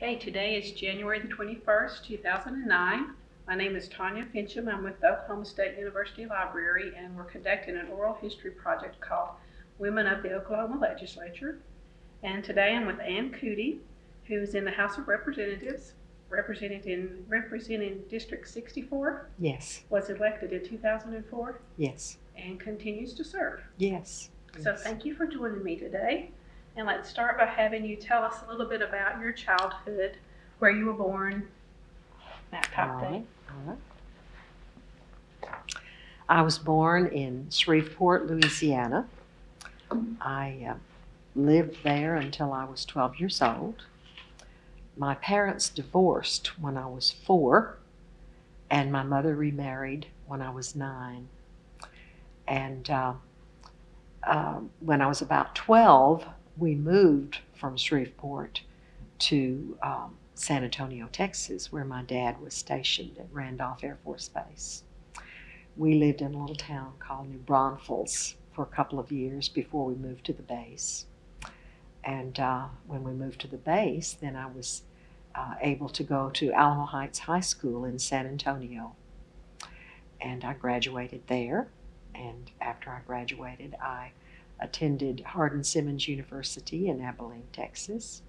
Okay, today is January the 21st, 2009. My name is Tanya Finchum. I'm with the Oklahoma State University Library, and we're conducting an oral history project called Women of the Oklahoma Legislature. And today I'm with Coody, who's in the House of Representatives, representing District 64. Yes. Was elected in 2004. Yes. And continues to serve. Yes. So thank you for joining me today. And let's start by having you tell us a little bit about your childhood, where you were born, that type of thing. All right. I was born in Shreveport, Louisiana. I lived there until I was 12 years old. My parents divorced when I was 4, and my mother remarried when I was 9. And when I was about 12, we moved from Shreveport to San Antonio, Texas, where my dad was stationed at Randolph Air Force Base. We lived in a little town called New Braunfels for a couple of years before we moved to the base. And when we moved to the base, then I was able to go to Alamo Heights High School in San Antonio. And I graduated there. And after I graduated, I attended Hardin-Simmons University in Abilene, Texas,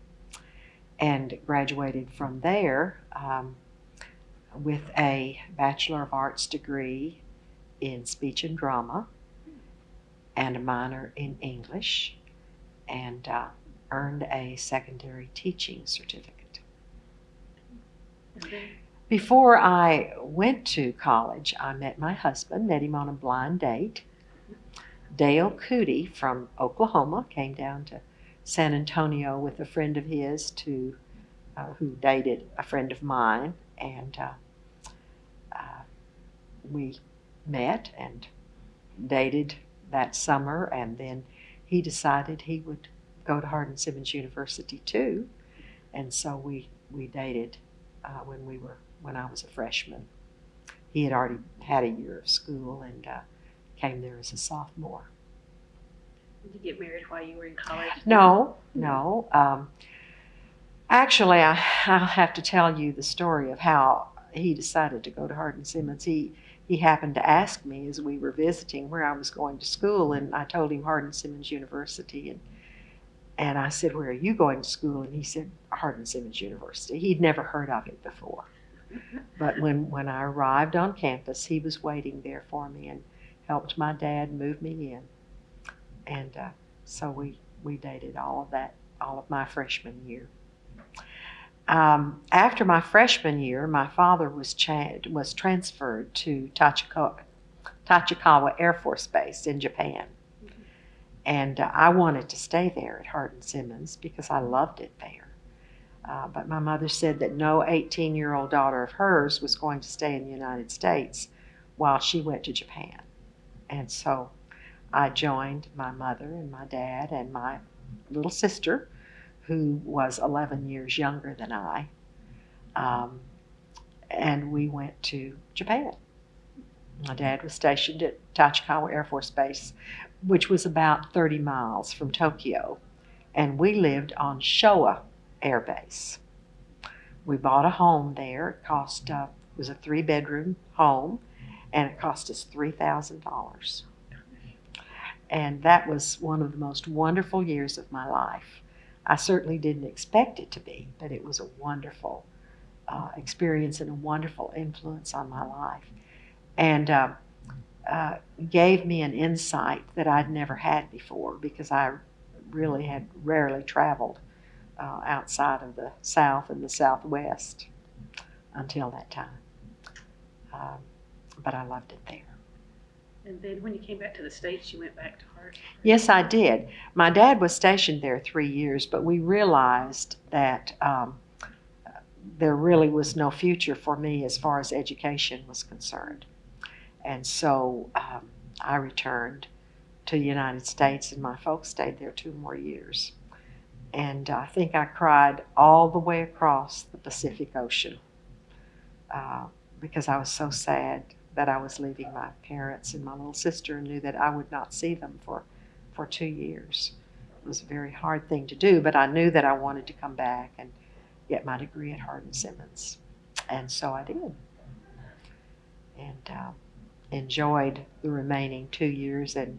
and graduated from there with a Bachelor of Arts degree in speech and drama and a minor in English, and earned a secondary teaching certificate. Before I went to college, I met my husband, met him on a blind date. Dale Coody from Oklahoma came down to San Antonio with a friend of his who dated a friend of mine, and we met and dated that summer, and then he decided he would go to Hardin-Simmons University too, and so we dated when I was a freshman. He had already had a year of school and came there as a sophomore. Did you get married while you were in college? No. Actually, I'll have to tell you the story of how he decided to go to Hardin-Simmons. He happened to ask me as we were visiting where I was going to school, and I told him Hardin-Simmons University, and I said, "Where are you going to school?" And he said, "Hardin-Simmons University." He'd never heard of it before. But when I arrived on campus, he was waiting there for me and helped my dad move me in. And so we dated all of my freshman year. After my freshman year, my father was transferred to Tachikawa Air Force Base in Japan. And I wanted to stay there at Hardin-Simmons because I loved it there. But my mother said that no 18-year-old daughter of hers was going to stay in the United States while she went to Japan. And so I joined my mother and my dad and my little sister, who was 11 years younger than I, and we went to Japan. My dad was stationed at Tachikawa Air Force Base, which was about 30 miles from Tokyo, and we lived on Showa Air Base. We bought a home there. It was a 3-bedroom home, and it cost us $3,000. And that was one of the most wonderful years of my life. I certainly didn't expect it to be, but it was a wonderful experience and a wonderful influence on my life. And gave me an insight that I'd never had before, because I really had rarely traveled outside of the South and the Southwest until that time. But I loved it there. And then when you came back to the States, you went back to Hardin? Yes, I did. My dad was stationed there 3 years, but we realized that there really was no future for me as far as education was concerned. And so I returned to the United States, and my folks stayed there 2 more years. And I think I cried all the way across the Pacific Ocean because I was so sad that I was leaving my parents and my little sister, and knew that I would not see them for 2 years. It was a very hard thing to do, but I knew that I wanted to come back get my degree at Hardin-Simmons. And so I did. And enjoyed the remaining 2 years and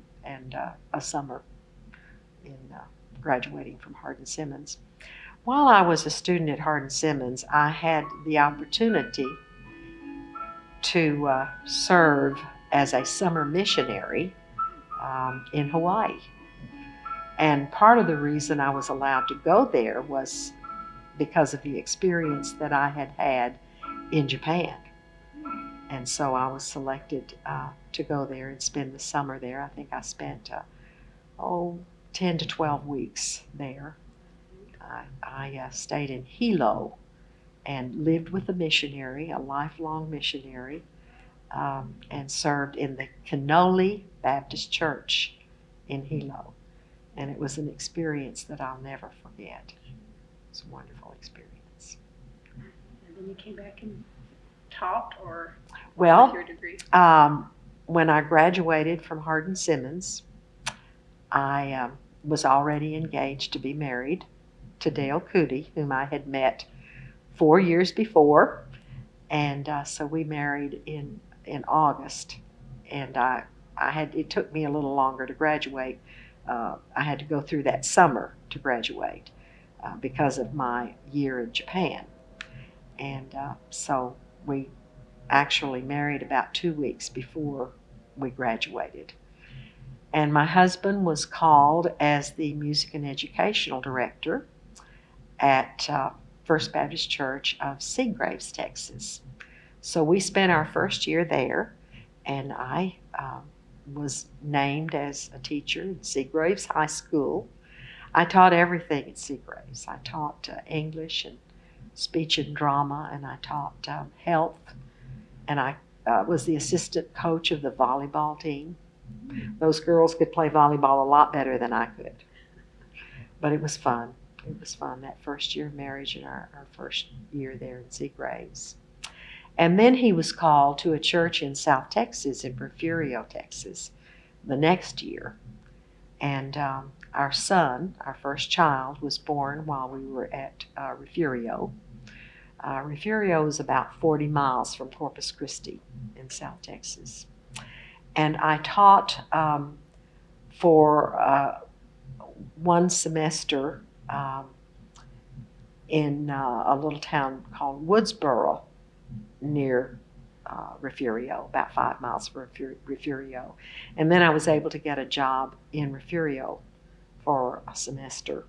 a summer in graduating from Hardin-Simmons. While I was a student at Hardin-Simmons, I had the opportunity to serve as a summer missionary in Hawaii. And part of the reason I was allowed to go there was because of the experience that I had had in Japan. And so I was selected to go there and spend the summer there. I think I spent 10 to 12 weeks there. I stayed in Hilo and lived with a missionary, a lifelong missionary, and served in the Canoli Baptist Church in Hilo. And it was an experience that I'll never forget. It was a wonderful experience. And then you came back and taught, or well, with your degree? When I graduated from Hardin-Simmons, I was already engaged to be married to Dale Coody, whom I had met 4 years before. And so we married in August. And it took me a little longer to graduate. I had to go through that summer to graduate because of my year in Japan. And so we actually married about 2 weeks before we graduated. And my husband was called as the music and educational director at First Baptist Church of Seagraves, Texas. So we spent our first year there, and I was named as a teacher at Seagraves High School. I taught everything at Seagraves. I taught English and speech and drama, and I taught health, and I was the assistant coach of the volleyball team. Those girls could play volleyball a lot better than I could, but it was fun. It was fun, that first year of marriage and our first year there in Seagraves. And then he was called to a church in South Texas, in Refugio, Texas, the next year. And our son, our first child, was born while we were at Refugio. Refugio is about 40 miles from Corpus Christi in South Texas. And I taught for 1 semester in a little town called Woodsboro near Refugio, about 5 miles from Refugio. And then I was able to get a job in Refugio for a semester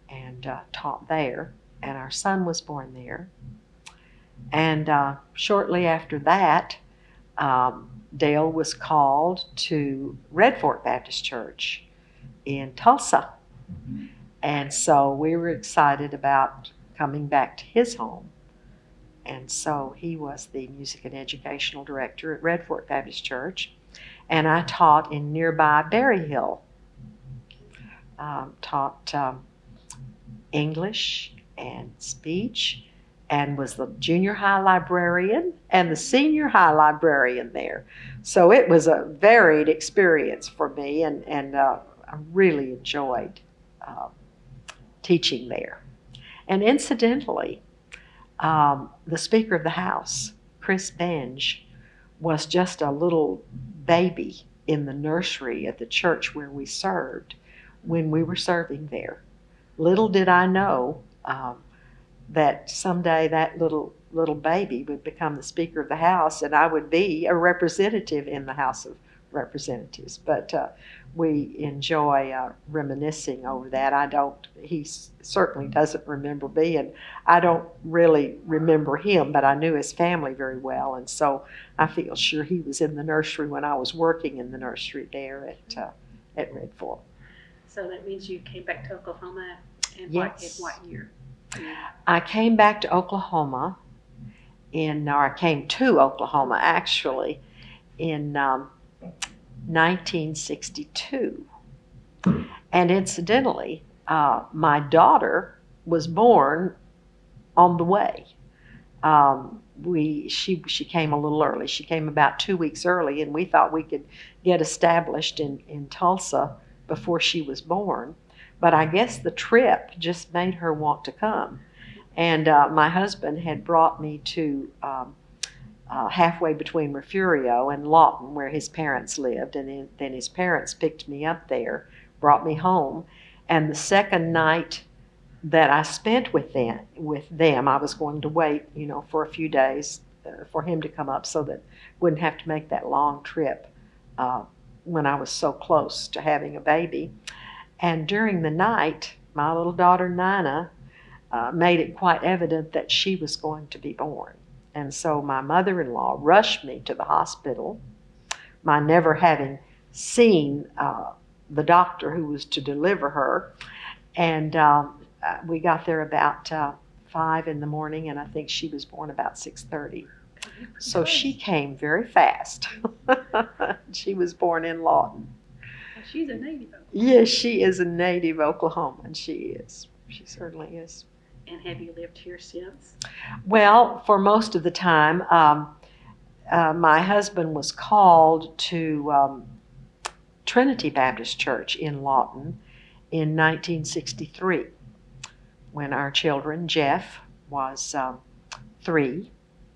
and taught there. And our son was born there. And shortly after that, Dale was called to Red Fork Baptist Church in Tulsa. And so we were excited about coming back to his home. And so he was the music and educational director at Red Fork Baptist Church. And I taught in nearby Berry Hill. Taught English and speech, and was the junior high librarian and the senior high librarian there. So it was a varied experience for me, and I really enjoyed teaching there. And incidentally, the Speaker of the House, Chris Benge, was just a little baby in the nursery at the church where we served when we were serving there. Little did I know that someday that little baby would become the Speaker of the House, and I would be a representative in the House of Representatives. But we enjoy reminiscing over that. He certainly doesn't remember me, and I don't really remember him, but I knew his family very well, and so I feel sure he was in the nursery when I was working in the nursery there at Red Fork. So that means you came back to Oklahoma in Yes. what year? I came back to Oklahoma I came to Oklahoma actually in 1962. And incidentally, my daughter was born on the way. She came a little early. She came about 2 weeks early, and we thought we could get established in Tulsa before she was born. But I guess the trip just made her want to come. And my husband had brought me to halfway between Refugio and Lawton, where his parents lived. And then his parents picked me up there, brought me home. And the second night that I spent with them, I was going to wait, for a few days for him to come up so that I wouldn't have to make that long trip when I was so close to having a baby. And during the night, my little daughter Nina made it quite evident that she was going to be born. And so my mother-in-law rushed me to the hospital, my never having seen the doctor who was to deliver her. And we got there about 5 in the morning, and I think she was born about 6:30. So she came very fast. She was born in Lawton. Well, she's a native Oklahoman. Yes, she is a native Oklahoman. She is. She certainly is. And have you lived here since? Well, for most of the time, my husband was called to Trinity Baptist Church in Lawton in 1963 when our children, Jeff was 3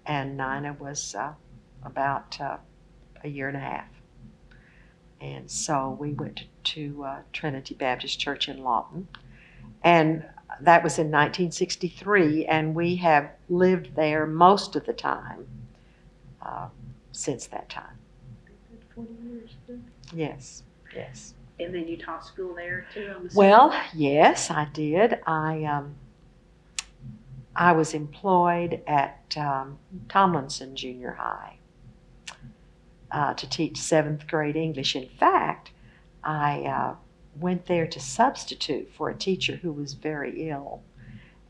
and Nina was about a year and a half. And so we went to Trinity Baptist Church in Lawton. And that was in 1963, and we have lived there most of the time since that time. 40 years. Yes, yes. And then you taught school there too, I'm assuming? Well, yes, I did. I was employed at Tomlinson Junior High to teach 7th grade English. In fact, I went there to substitute for a teacher who was very ill.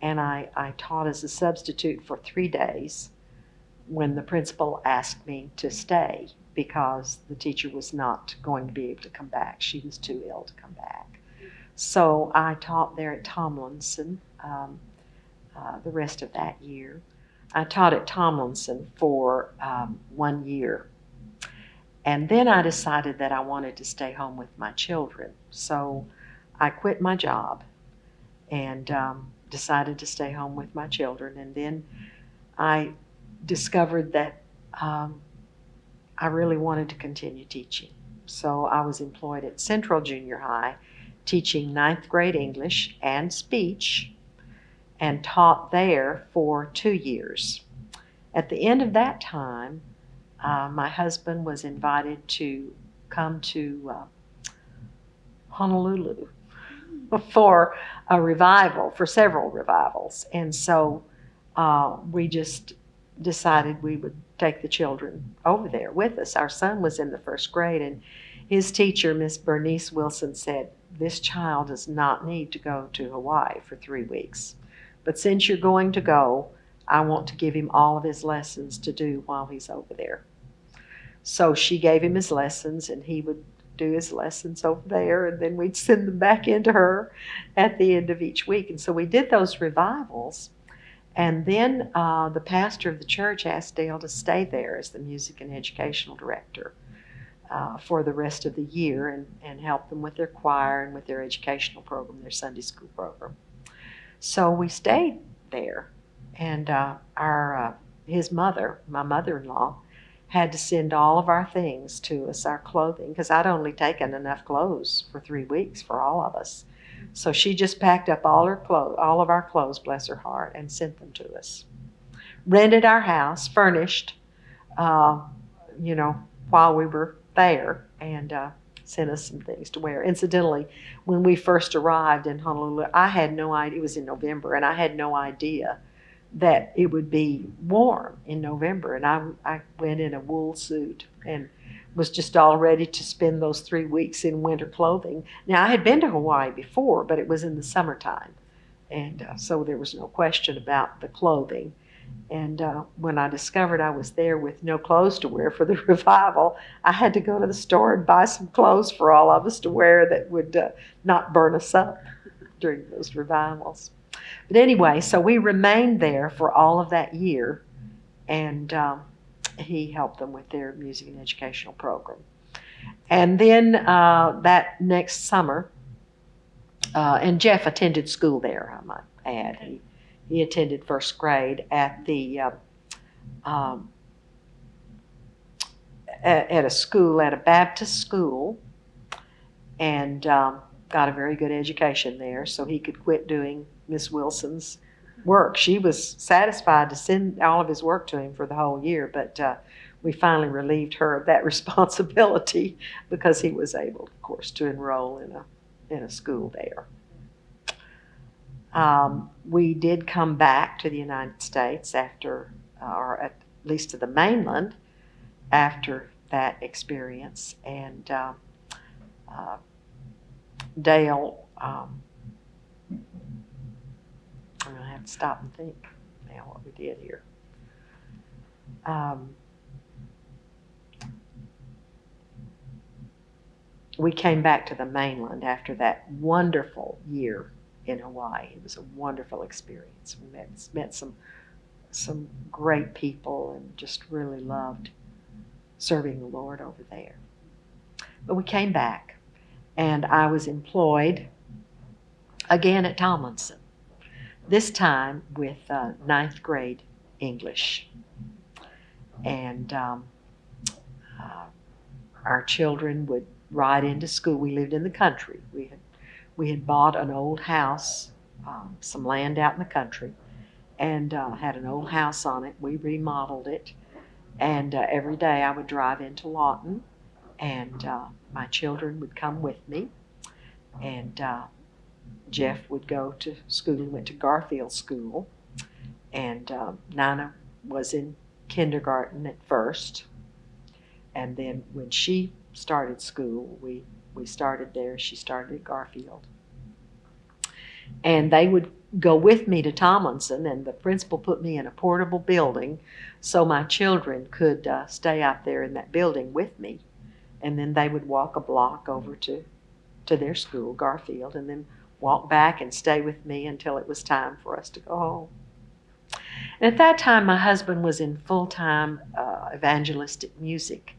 And I taught as a substitute for 3 days when the principal asked me to stay because the teacher was not going to be able to come back. She was too ill to come back. So I taught there at Tomlinson the rest of that year. I taught at Tomlinson for 1 year. And then I decided that I wanted to stay home with my children. So I quit my job and decided to stay home with my children. And then I discovered that I really wanted to continue teaching. So I was employed at Central Junior High, teaching 9th grade English and speech, and taught there for 2 years. At the end of that time, my husband was invited to come to Honolulu for a revival, for several revivals. And so we just decided we would take the children over there with us. Our son was in the 1st grade, and his teacher, Miss Bernice Wilson, said, "This child does not need to go to Hawaii for 3 weeks. But since you're going to go, I want to give him all of his lessons to do while he's over there." So she gave him his lessons, and he would do his lessons over there, and then we'd send them back into her at the end of each week. And so we did those revivals. And then the pastor of the church asked Dale to stay there as the music and educational director for the rest of the year and help them with their choir and with their educational program, their Sunday school program. So we stayed there, and his mother, my mother-in-law, had to send all of our things to us, our clothing, because I'd only taken enough clothes for 3 weeks for all of us. So she just packed up all of our clothes, bless her heart, and sent them to us. Rented our house, furnished, while we were there, and sent us some things to wear. Incidentally, when we first arrived in Honolulu, I had no idea, it was in November, and I had no idea that it would be warm in November. And I went in a wool suit and was just all ready to spend those 3 weeks in winter clothing. Now, I had been to Hawaii before, but it was in the summertime. And so there was no question about the clothing. And when I discovered I was there with no clothes to wear for the revival, I had to go to the store and buy some clothes for all of us to wear that would not burn us up during those revivals. But anyway, so we remained there for all of that year, and he helped them with their music and educational program. And then that next summer, and Jeff attended school there, I might add. He attended first grade at the um, at a school, at a Baptist school, and got a very good education there, so he could quit doing Miss Wilson's work. She was satisfied to send all of his work to him for the whole year, but we finally relieved her of that responsibility because he was able, of course, to enroll in a school there. We did come back to the United States after, or at least to the mainland, after that experience, and Dale, I'm going to have to stop and think now what we did here. We came back to the mainland after that wonderful year in Hawaii. It was a wonderful experience. We met some great people and just really loved serving the Lord over there. But we came back, and I was employed again at Tomlinson, this time with ninth grade English. And our children would ride into school. We lived in the country. We had bought an old house, some land out in the country, and had an old house on it. We remodeled it, and every day I would drive into Lawton, and my children would come with me, and Jeff would go to school. He went to Garfield School, and Nana was in kindergarten at first, and then when she started school, we started there. She started at Garfield. And they would go with me to Tomlinson, and the principal put me in a portable building so my children could stay out there in that building with me. And then they would walk a block over to their school, Garfield, and then walk back and stay with me until it was time for us to go home. And at that time, my husband was in full-time evangelistic music,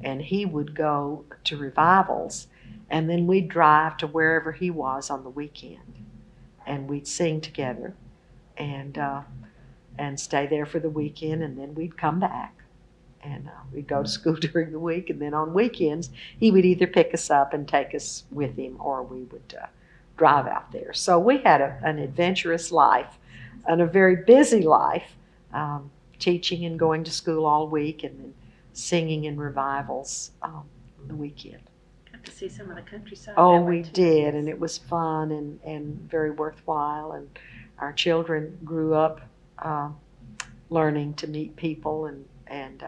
and he would go to revivals, and then we'd drive to wherever he was on the weekend, and we'd sing together and stay there for the weekend, and then we'd come back, and we'd go to school during the week, and then on weekends he would either pick us up and take us with him, or we would drive out there. So we had an adventurous life and a very busy life, teaching and going to school all week, and then singing in revivals on the weekend. Got to see some of the countryside. Oh, we did, and it was fun and very worthwhile. And our children grew up learning to meet people and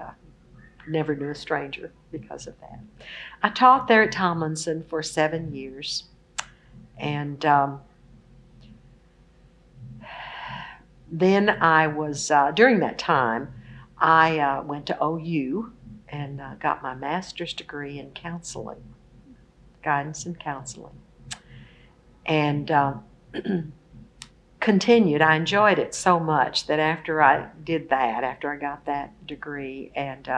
never knew a stranger because of that. I taught there at Tomlinson for 7 years, and then I was, during that time, I went to OU and got my master's degree in counseling, guidance and counseling, and continued. I enjoyed it so much that after I got that degree and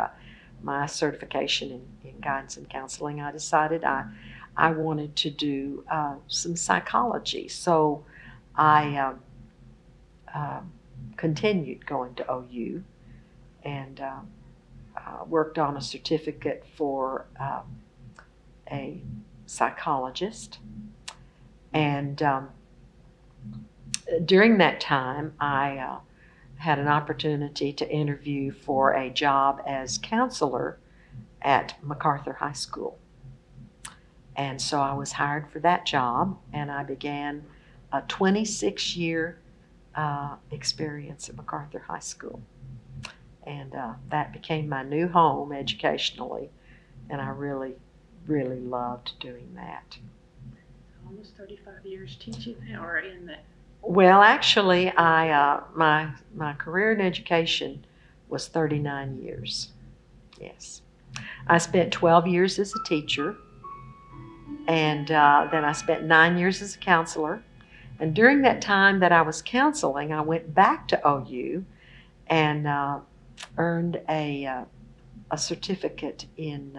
my certification in guidance and counseling, I decided I wanted to do some psychology. So I continued going to OU and worked on a certificate for a psychologist. And during that time, I had an opportunity to interview for a job as counselor at MacArthur High School. And so I was hired for that job, and I began a 26-year experience at MacArthur High School. And that became my new home educationally, and I really, really loved doing that. Almost 35 years teaching now, or in that? Well, actually, my career in education was 39 years. Yes. I spent 12 years as a teacher, and then I spent 9 years as a counselor. And during that time that I was counseling, I went back to OU and earned a certificate in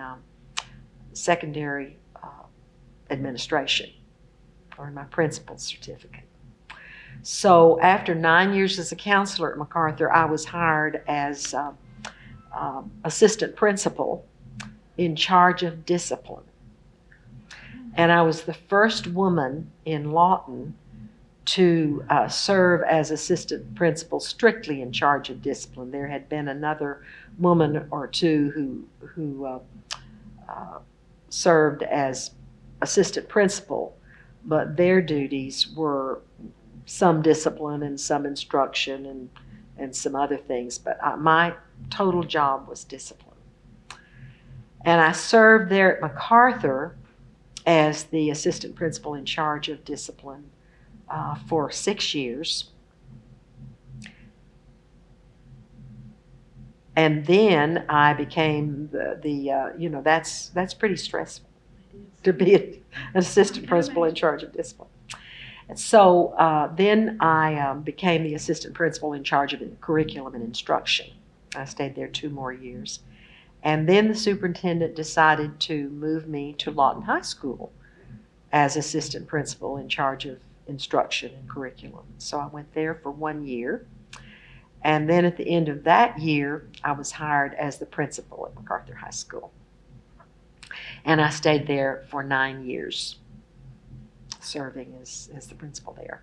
secondary administration, or my principal's certificate. So after 9 years as a counselor at MacArthur, I was hired as assistant principal in charge of discipline. And I was the first woman in Lawton to serve as assistant principal strictly in charge of discipline. There had been another woman or two who served as assistant principal, but their duties were some discipline and some instruction and some other things. But my total job was discipline. And I served there at MacArthur as the assistant principal in charge of discipline for 6 years. And then I became that's pretty stressful to be an assistant principal in charge of discipline. And so then I became the assistant principal in charge of curriculum and instruction. I stayed there 2 more years. And then the superintendent decided to move me to Lawton High School as assistant principal in charge of instruction and curriculum. So I went there for 1 year. And then at the end of that year, I was hired as the principal at MacArthur High School. And I stayed there for 9 years, serving as the principal there.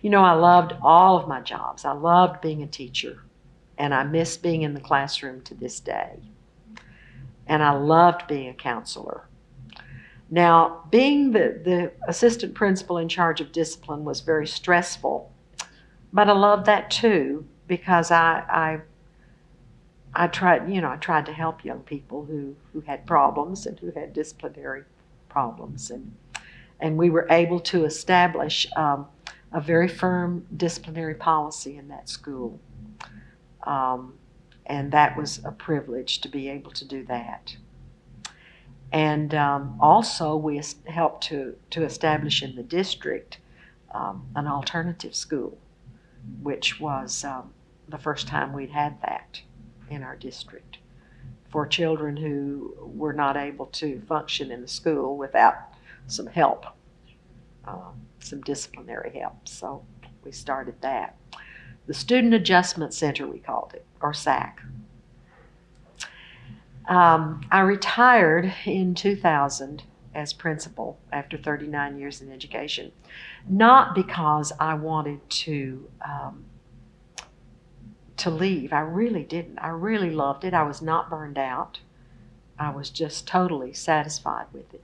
You know, I loved all of my jobs. I loved being a teacher, and I miss being in the classroom to this day. And I loved being a counselor. Now, being the assistant principal in charge of discipline was very stressful, but I loved that too, because I tried to help young people who had problems and who had disciplinary problems, and we were able to establish a very firm disciplinary policy in that school, and that was a privilege to be able to do that. And also we helped to establish in the district an alternative school, which was the first time we'd had that in our district for children who were not able to function in the school without some help, some disciplinary help. So we started that. The Student Adjustment Center, we called it, or SAC. I retired in 2000 as principal after 39 years in education, not because I wanted to leave. I really didn't. I really loved it. I was not burned out. I was just totally satisfied with it.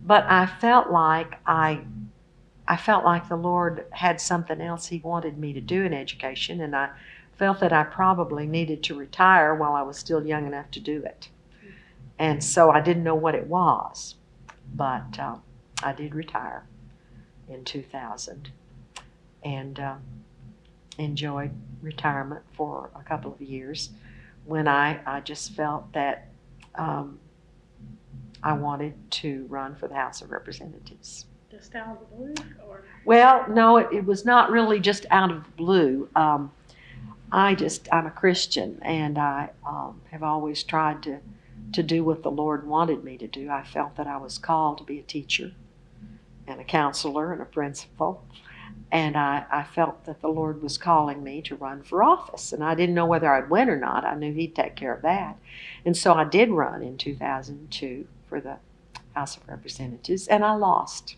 But I felt like the Lord had something else He wanted me to do in education, and I felt that I probably needed to retire while I was still young enough to do it. And so I didn't know what it was, but I did retire in 2000 and enjoyed retirement for a couple of years when I just felt that I wanted to run for the House of Representatives. Just out of the blue? Or? Well, no, it was not really just out of the blue. I'm a Christian, and I have always tried to do what the Lord wanted me to do. I felt that I was called to be a teacher and a counselor and a principal, and I felt that the Lord was calling me to run for office, and I didn't know whether I'd win or not. I knew He'd take care of that. And so I did run in 2002 for the House of Representatives, and I lost,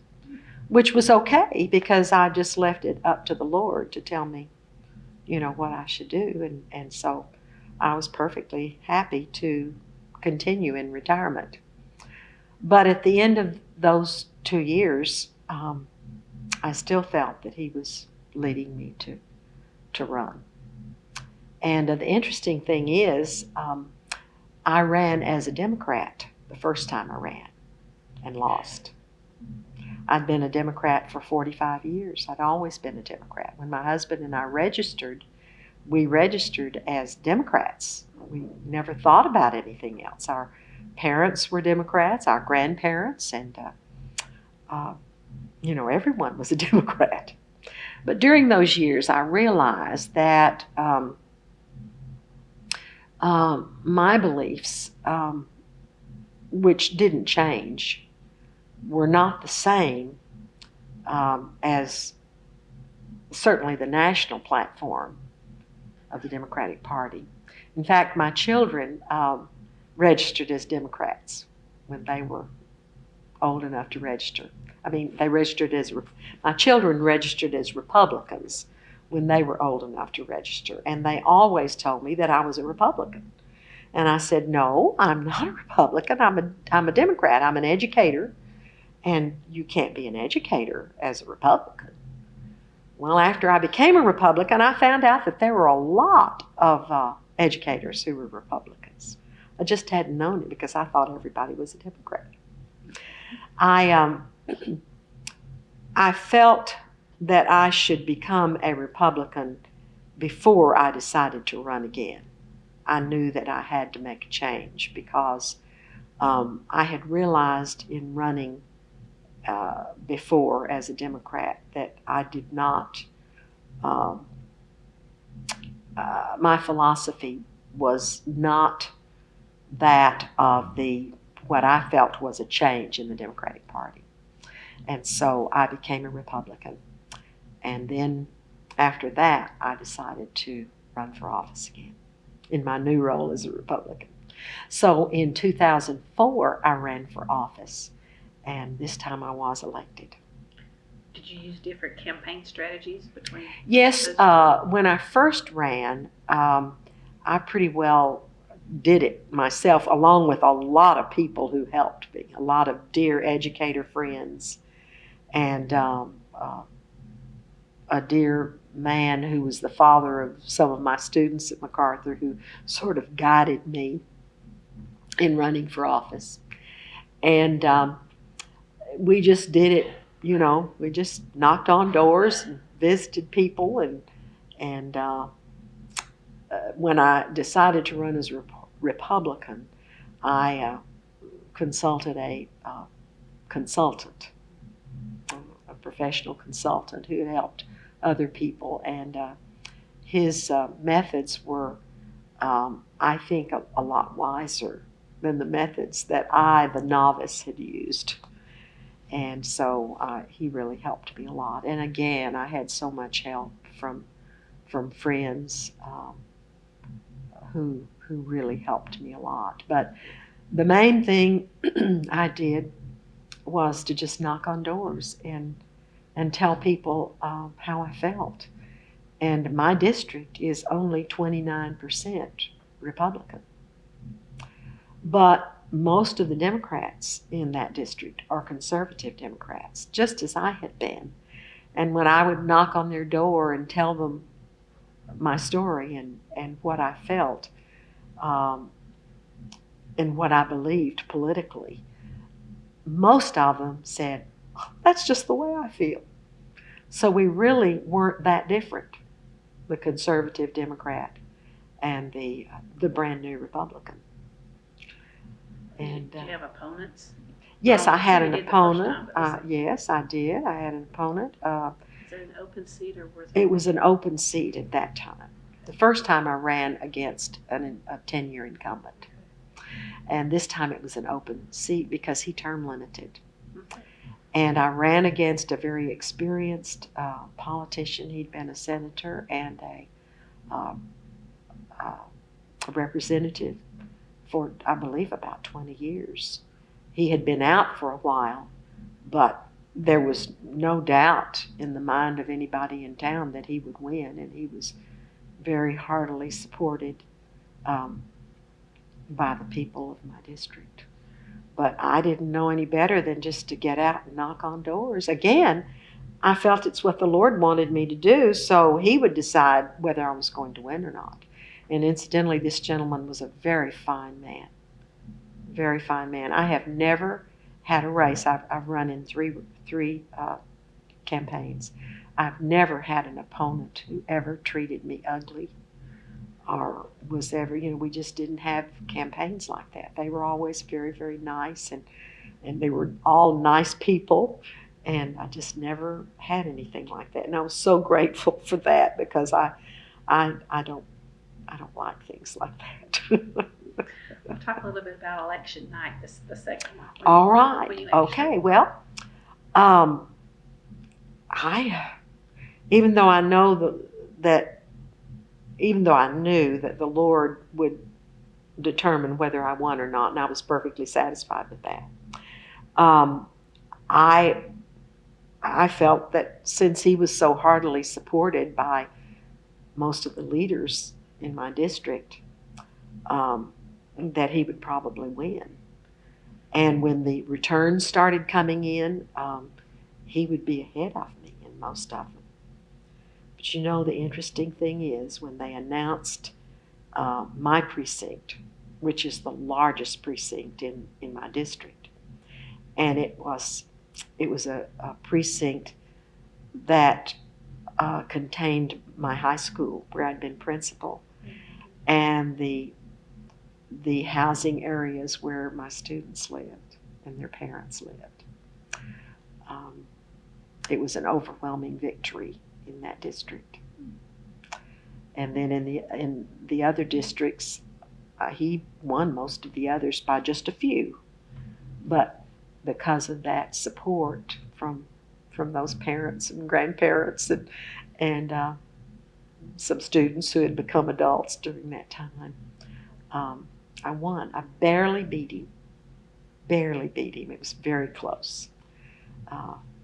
which was okay because I just left it up to the Lord to tell me, what I should do. And so I was perfectly happy to continue in retirement. But at the end of those 2 years, I still felt that He was leading me to run. And the interesting thing is, I ran as a Democrat the first time I ran and lost. I'd been a Democrat for 45 years. I'd always been a Democrat. When my husband and I registered, we registered as Democrats. We never thought about anything else. Our parents were Democrats, our grandparents, and everyone was a Democrat. But during those years, I realized that my beliefs, which didn't change, were not the same as certainly the national platform of the Democratic Party. In fact, my children registered as Democrats when they were old enough to register. I mean, my children registered as Republicans when they were old enough to register, and they always told me that I was a Republican. And I said, no, I'm not a Republican. I'm a Democrat. I'm an educator, and you can't be an educator as a Republican. Well, after I became a Republican, I found out that there were a lot of educators who were Republicans. I just hadn't known it because I thought everybody was a Democrat. I felt that I should become a Republican before I decided to run again. I knew that I had to make a change because I had realized in running before as a Democrat that I did not, my philosophy was not that of what I felt was a change in the Democratic Party. And so I became a Republican. And then after that, I decided to run for office again in my new role as a Republican. So in 2004, I ran for office, and this time I was elected. Did you use different campaign strategies between? Yes, when I first ran, I pretty well did it myself, along with a lot of people who helped me, a lot of dear educator friends, and a dear man who was the father of some of my students at MacArthur, who sort of guided me in running for office. And we just did it, we just knocked on doors and visited people. And when I decided to run as a Republican, I consulted a consultant, a professional consultant who helped other people, and his methods were, I think, a lot wiser than the methods that I, the novice, had used. And so he really helped me a lot. And again, I had so much help from friends who really helped me a lot. But the main thing I did was to just knock on doors and tell people how I felt. And my district is only 29% Republican. But most of the Democrats in that district are conservative Democrats, just as I had been. And when I would knock on their door and tell them my story and what I felt and what I believed politically, most of them said, that's just the way I feel. So we really weren't that different, the conservative Democrat and the brand new Republican. And did you have opponents? Yes, I had an You did the opponent. first time, Yes, I did. I had an opponent. was it an open seat or was It was an open seat at that time. The first time I ran against a 10-year incumbent. And this time it was an open seat because he term limited. Okay. And I ran against a very experienced politician. He'd been a senator and a representative for, I believe, about 20 years. He had been out for a while, but there was no doubt in the mind of anybody in town that he would win, and he was very heartily supported by the people of my district. But I didn't know any better than just to get out and knock on doors. Again, I felt it's what the Lord wanted me to do, so he would decide whether I was going to win or not. And incidentally, this gentleman was a very fine man. Very fine man. I have never had a race. I've run in three campaigns. I've never had an opponent who ever treated me ugly or was ever, we just didn't have campaigns like that. They were always very, very nice, and they were all nice people, and I just never had anything like that. And I was so grateful for that because I don't like things like that. We'll talk a little bit about election night, the second one. All right. Okay. Well, even though I know that even though I knew that the Lord would determine whether I won or not, and I was perfectly satisfied with that, I felt that since he was so heartily supported by most of the leaders in my district, that he would probably win. And when the returns started coming in, he would be ahead of me in most of them. But you know, the interesting thing is when they announced my precinct, which is the largest precinct in my district, and it was a precinct that contained my high school where I'd been principal, and the housing areas where my students lived and their parents lived. It was an overwhelming victory in that district. And then in the other districts, he won most of the others by just a few. But because of that support from those parents and grandparents and some students who had become adults during that time, I won. I barely beat him. It was very close.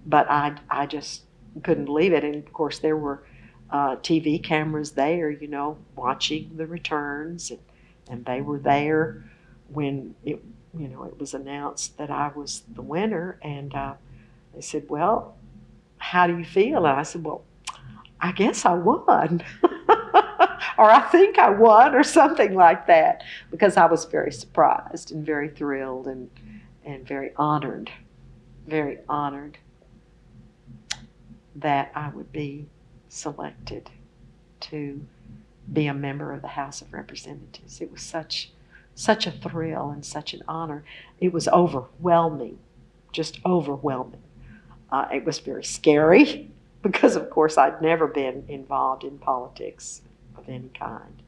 But I just couldn't believe it. And of course, there were TV cameras there, you know, watching the returns, and they were there when it was announced that I was the winner. And they said, "Well, how do you feel?" And I said, "Well, I guess I won." Or I think I won, or something like that, because I was very surprised and very thrilled and very honored that I would be selected to be a member of the House of Representatives. It was such a thrill and such an honor. It was overwhelming, just overwhelming. It was very scary because, of course, I'd never been involved in politics of any kind.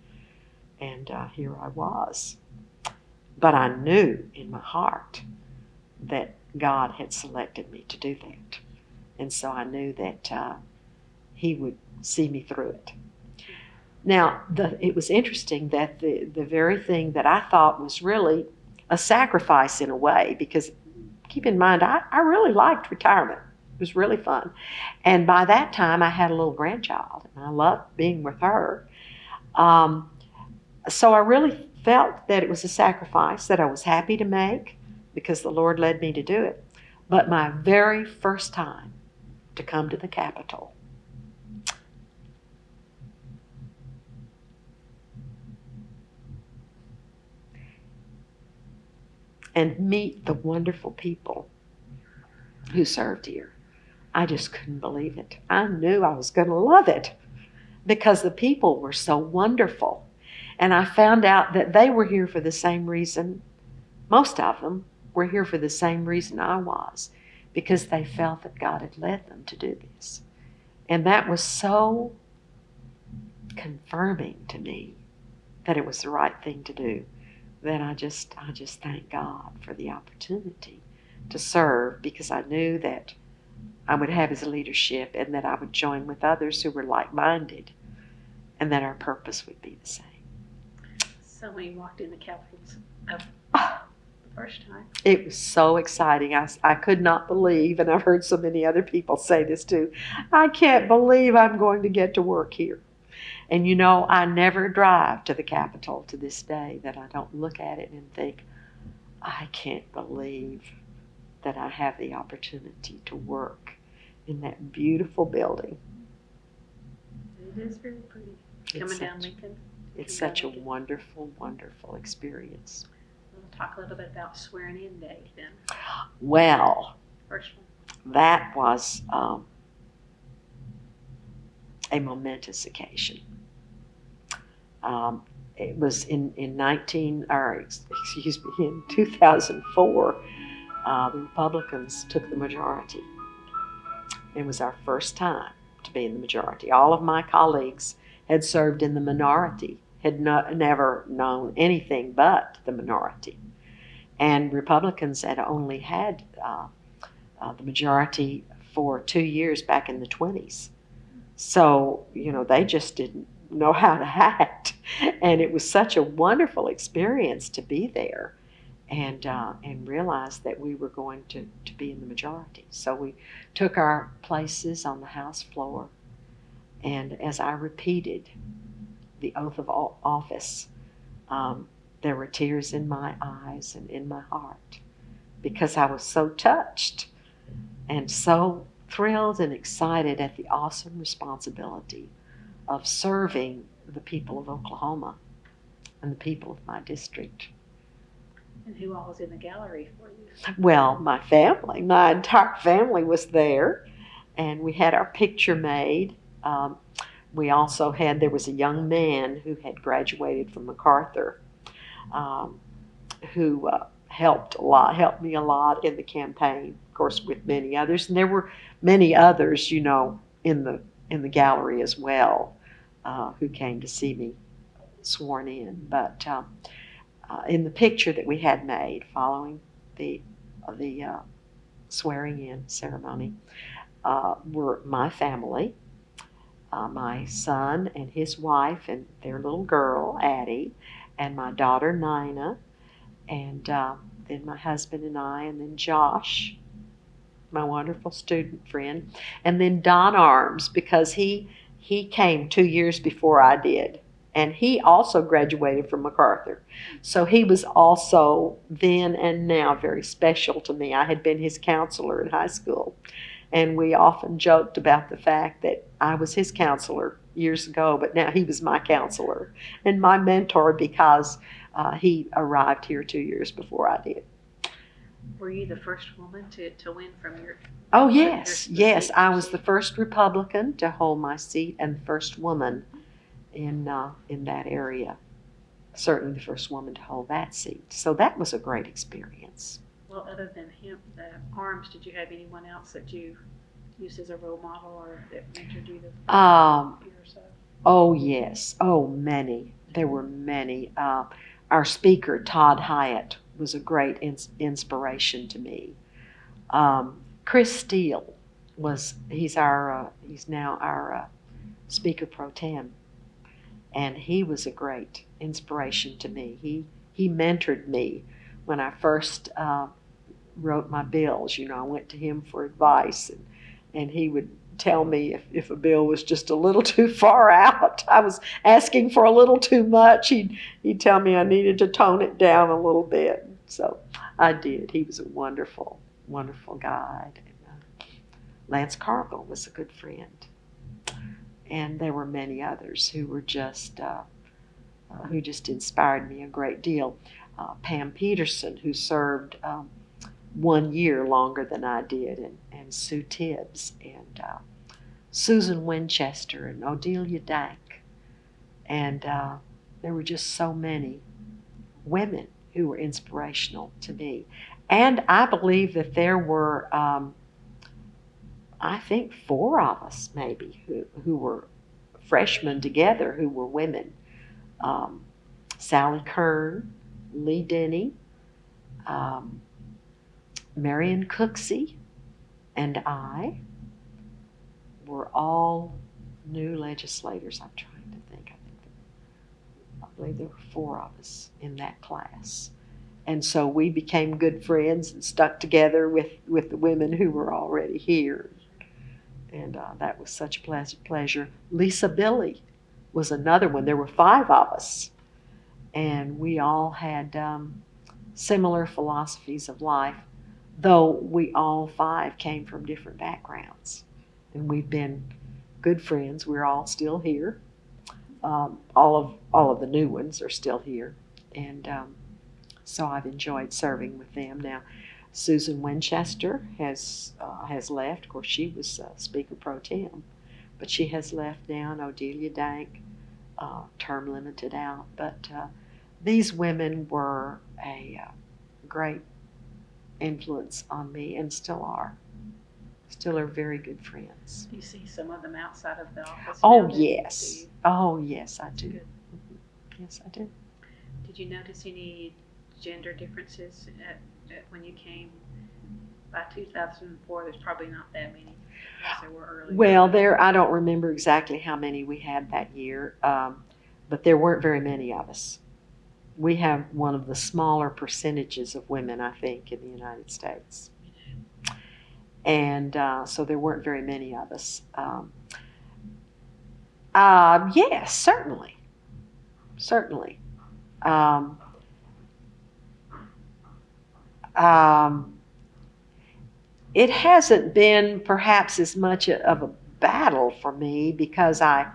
And here I was. But I knew in my heart that God had selected me to do that. And so I knew that he would see me through it. Now, it was interesting that the very thing that I thought was really a sacrifice in a way, because keep in mind, I really liked retirement. It was really fun. And by that time, I had a little grandchild, and I loved being with her. So I really felt that it was a sacrifice that I was happy to make because the Lord led me to do it. But my very first time to come to the Capitol, and meet the wonderful people who served here, I just couldn't believe it. I knew I was going to love it because the people were so wonderful. And I found out that they were here for the same reason. Most of them were here for the same reason I was, because they felt that God had led them to do this. And that was so confirming to me that it was the right thing to do, that I just thank God for the opportunity to serve, because I knew that I would have his leadership and that I would join with others who were like-minded, and that our purpose would be the same. So when you walked in the Capitol the first time? It was so exciting. I could not believe, and I've heard so many other people say this too, I can't believe I'm going to get to work here. And you know, I never drive to the Capitol to this day that I don't look at it and think, I can't believe that I have the opportunity to work in that beautiful building. It is very pretty. Coming down Lincoln. It's such a wonderful, wonderful experience. We'll talk a little bit about swearing in day then. Well, First one. that was a momentous occasion. It was in 2004. The Republicans took the majority. It was our first time to be in the majority. All of my colleagues had served in the minority, had never known anything but the minority. And Republicans had only had the majority for 2 years back in the 20s. So, they just didn't know how to act. And it was such a wonderful experience to be there and realize that we were going to be in the majority. So we took our places on the House floor, and as I repeated the oath of office, there were tears in my eyes and in my heart because I was so touched and so thrilled and excited at the awesome responsibility of serving the people of Oklahoma and the people of my district. And who all was in the gallery for you? Well, my family, my entire family was there, and we had our picture made. We also there was a young man who had graduated from MacArthur, who helped me a lot in the campaign, of course, with many others. And there were many others, in the gallery as well, who came to see me sworn in. But in the picture that we had made following the swearing in ceremony were my family, my son and his wife and their little girl, Addie, and my daughter, Nina, and then my husband and I, and then Josh, my wonderful student friend, and then Don Arms, because he came 2 years before I did, and he also graduated from MacArthur. So he was also then and now very special to me. I had been his counselor in high school, and we often joked about the fact that I was his counselor years ago, but now he was my counselor and my mentor because he arrived here 2 years before I did. Were you the first woman to win from your? Oh, yes, yes. I was the first Republican to hold my seat and the first woman in that area. Certainly the first woman to hold that seat. So that was a great experience. Well, other than him, Arms, did you have anyone else that you used as a role model or that mentored you the first year or so? Oh, yes. Oh, many. There were many. Our speaker, Todd Hyatt, was a great inspiration to me. Chris Steele he's now our speaker pro tem, and he was a great inspiration to me. He mentored me when I first wrote my bills. I went to him for advice, and he would tell me if a bill was just a little too far out, I was asking for a little too much, he'd tell me I needed to tone it down a little bit. So I did. He was a wonderful, wonderful guide. Lance Cargill was a good friend. And there were many others who were who just inspired me a great deal. Pam Peterson, who served 1 year longer than I did, and Sue Tibbs, and Susan Winchester, and Odelia Dank. And there were just so many women who were inspirational to me. And I believe that there were, I think, 4 of us maybe who were freshmen together who were women. Sally Kern, Lee Denny, Marion Cooksey, and I were all new legislators. I'm trying to think. I believe there were 4 of us in that class. And so we became good friends and stuck together with the women who were already here. And that was such a pleasure. Lisa Billy was another one. There were 5 of us. And we all had similar philosophies of life, though we all 5 came from different backgrounds. And we've been good friends. We're all still here. All of the new ones are still here. And so I've enjoyed serving with them. Now, Susan Winchester has left. Of course, she was Speaker Pro Tem, but she has left now, and Odelia Dank, term limited out. But these women were a great influence on me and still are. Still are very good friends. Do you see some of them outside of the office? Oh, yes. Oh, yes, I do. Yes, I do. Did you notice any gender differences when you came by 2004, there's probably not that many as there were earlier. Well, I don't remember exactly how many we had that year, but there weren't very many of us. We have one of the smaller percentages of women, I think, in the United States. And so there weren't very many of us. Yes, certainly. Certainly. It hasn't been perhaps as much of a battle for me because I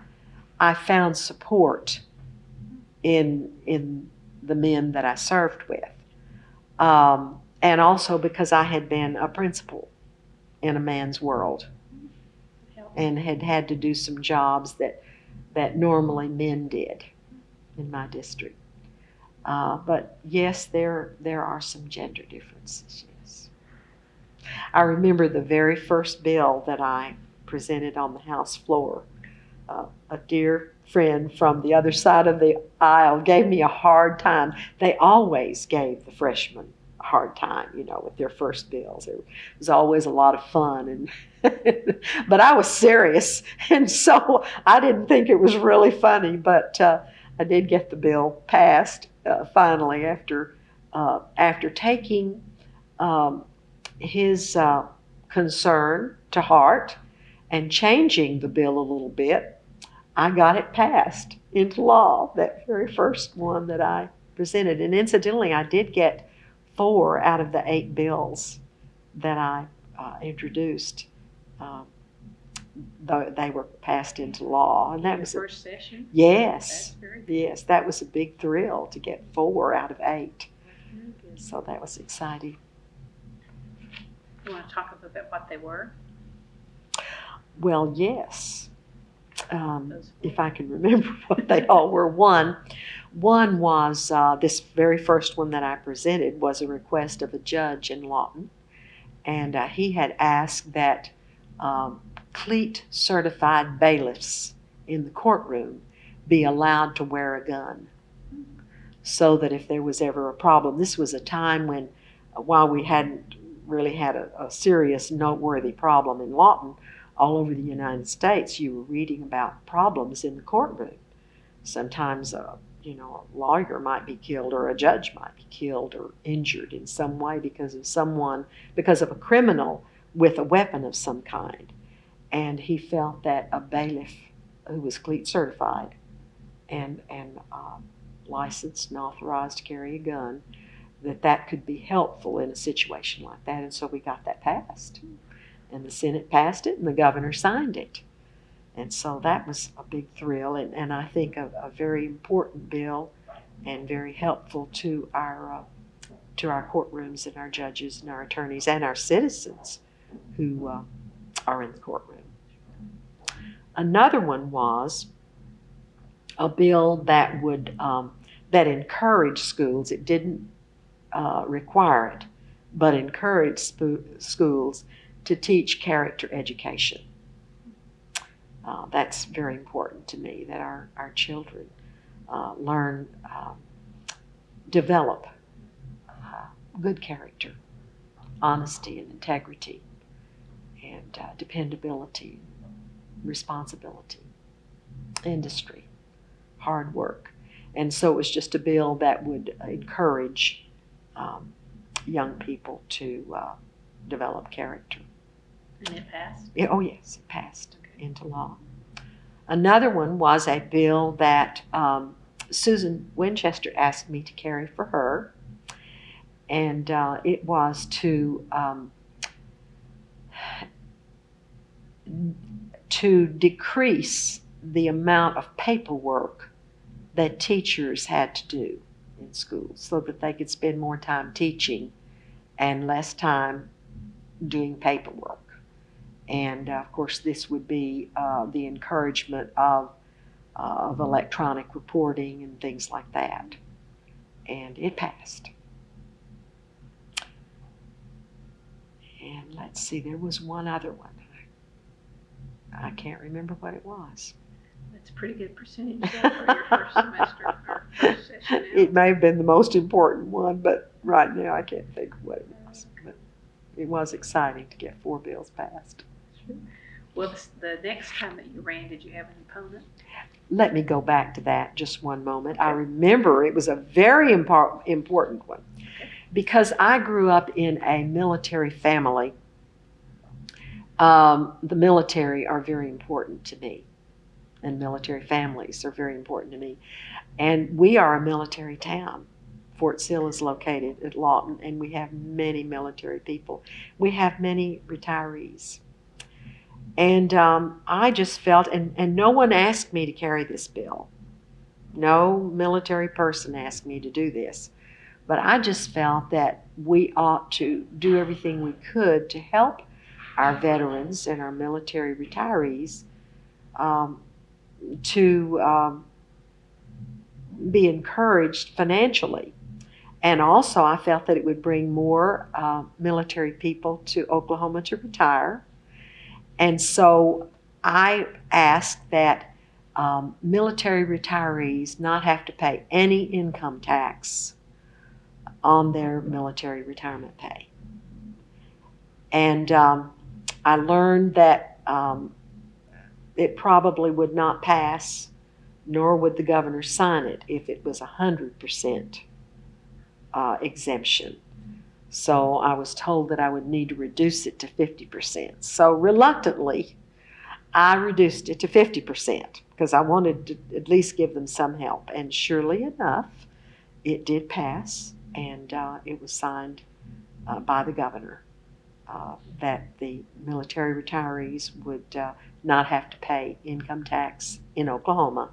found support in the men that I served with, and also because I had been a principal in a man's world and had had to do some jobs that normally men did in my district. But yes, there are some gender differences, yes. I remember the very first bill that I presented on the House floor. A dear friend from the other side of the aisle gave me a hard time. They always gave the freshmen a hard time, with their first bills. It was always a lot of fun, and but I was serious, and so I didn't think it was really funny, but I did get the bill passed finally after taking his concern to heart and changing the bill a little bit. I got it passed into law, that very first one that I presented. And incidentally, I did get 4 out of the 8 bills that I introduced. They were passed into law. And that was first session? Yes. Yes, that was a big thrill to get 4 out of 8. So that was exciting. You want to talk about what they were? Well, yes. If I can remember what they all were. One was this very first one that I presented was a request of a judge in Lawton, and he had asked that CLEAT certified bailiffs in the courtroom be allowed to wear a gun, so that if there was ever a problem. This was a time when, while we hadn't really had a serious, noteworthy problem in Lawton, all over the United States, you were reading about problems in the courtroom. Sometimes, a lawyer might be killed, or a judge might be killed or injured in some way because of a criminal with a weapon of some kind. And he felt that a bailiff who was CLEAT certified and licensed and authorized to carry a gun, that could be helpful in a situation like that. And so we got that passed. And the Senate passed it, and the governor signed it. And so that was a big thrill, and I think a very important bill, and very helpful to our courtrooms and our judges and our attorneys and our citizens who are in the courtroom. Another one was a bill that would that encouraged schools. It didn't require it, but encouraged schools to teach character education. That's very important to me, that our children learn, develop good character, honesty and integrity, and dependability, responsibility, industry, hard work. And so it was just a bill that would encourage young people to develop character. And it passed? Oh, yes, it passed into law. Another one was a bill that Susan Winchester asked me to carry for her, and it was to decrease the amount of paperwork that teachers had to do in schools, so that they could spend more time teaching and less time doing paperwork. And of course, this would be the encouragement of electronic reporting and things like that. And it passed. And let's see, there was one other one. I can't remember what it was. That's a pretty good percentage though, for your first semester or first session. It may have been the most important one, but right now I can't think of what it was. But it was exciting to get 4 bills passed. Well, the next time that you ran, did you have an opponent? Let me go back to that just one moment. Okay. I remember it was a very important one because I grew up in a military family. The military are very important to me, and military families are very important to me. And we are a military town. Fort Sill is located at Lawton, and we have many military people. We have many retirees. And I just felt, and no one asked me to carry this bill. No military person asked me to do this. But I just felt that we ought to do everything we could to help our veterans and our military retirees to be encouraged financially. And also I felt that it would bring more military people to Oklahoma to retire. And so I asked that military retirees not have to pay any income tax on their military retirement pay. And I learned that it probably would not pass, nor would the governor sign it if it was 100% exemption. So I was told that I would need to reduce it to 50%. So reluctantly, I reduced it to 50% because I wanted to at least give them some help. And surely enough, it did pass, and it was signed by the governor that the military retirees would not have to pay income tax in Oklahoma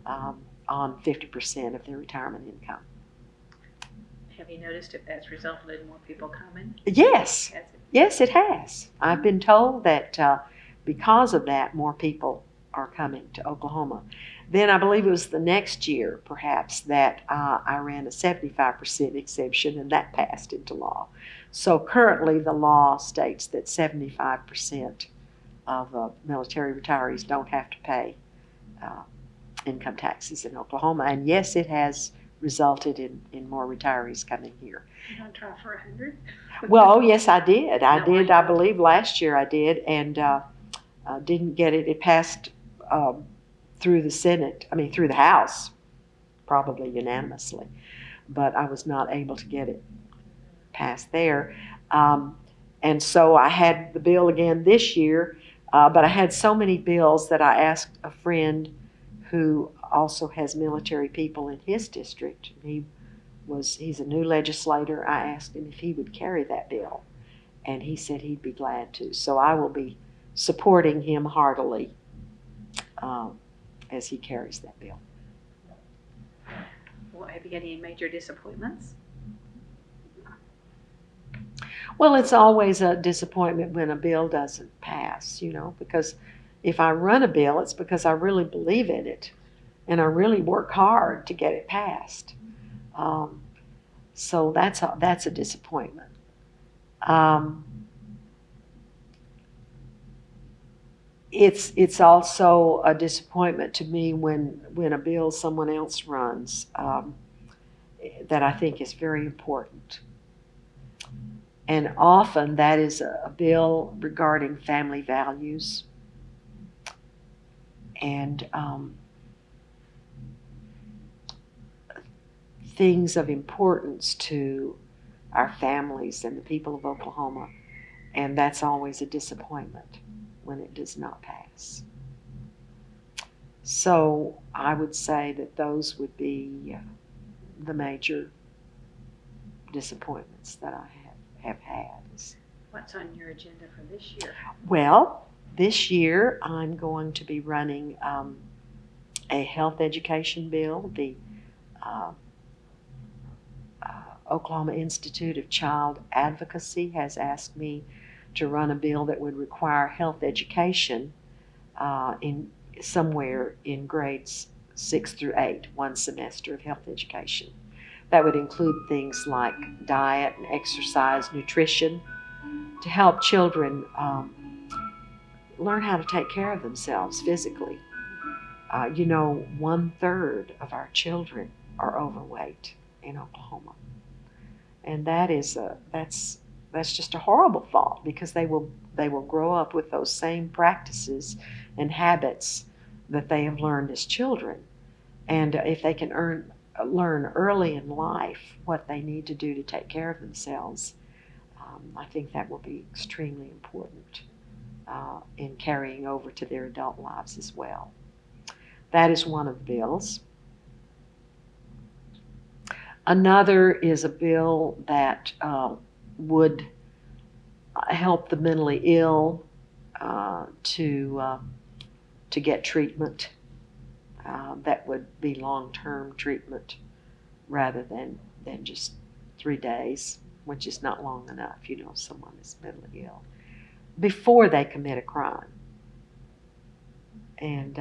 on 50% of their retirement income. Have you noticed if that's resulted in more people coming? Yes. Has it? Yes, it has. I've been told that because of that, more people are coming to Oklahoma. Then I believe it was the next year, perhaps, that I ran a 75% exemption, and that passed into law. So currently the law states that 75% of military retirees don't have to pay income taxes in Oklahoma. And yes, it has resulted in more retirees coming here. You don't try for 100? Well, yes, I did. I No, did. I I know. believe last year I did, and didn't get it. It passed through the Senate, through the House, probably unanimously, but I was not able to get it passed there. And so I had the bill again this year, but I had so many bills that I asked a friend who also has military people in his district. He's a new legislator. I asked him if he would carry that bill, and he said he'd be glad to. So I will be supporting him heartily as he carries that bill. Well, have you had any major disappointments? Well, it's always a disappointment when a bill doesn't pass, because if I run a bill, it's because I really believe in it and I really work hard to get it passed. So that's a disappointment. It's also a disappointment to me when a bill someone else runs that I think is very important. And often that is a bill regarding family values and things of importance to our families and the people of Oklahoma. And that's always a disappointment when it does not pass. So I would say that those would be the major disappointments that I have had. What's on your agenda for this year? Well, this year I'm going to be running a health education bill. The Oklahoma Institute of Child Advocacy has asked me to run a bill that would require health education somewhere in grades 6 through 8, one semester of health education. That would include things like diet and exercise, nutrition, to help children learn how to take care of themselves physically. 1/3 of our children are overweight in Oklahoma. And that's that's just a horrible thought, because they will grow up with those same practices and habits that they have learned as children. And if they can learn early in life what they need to do to take care of themselves, I think that will be extremely important in carrying over to their adult lives as well. That is one of the bills. Another is a bill that would help the mentally ill to get treatment that would be long-term treatment rather than just 3 days, which is not long enough, if someone is mentally ill, before they commit a crime. And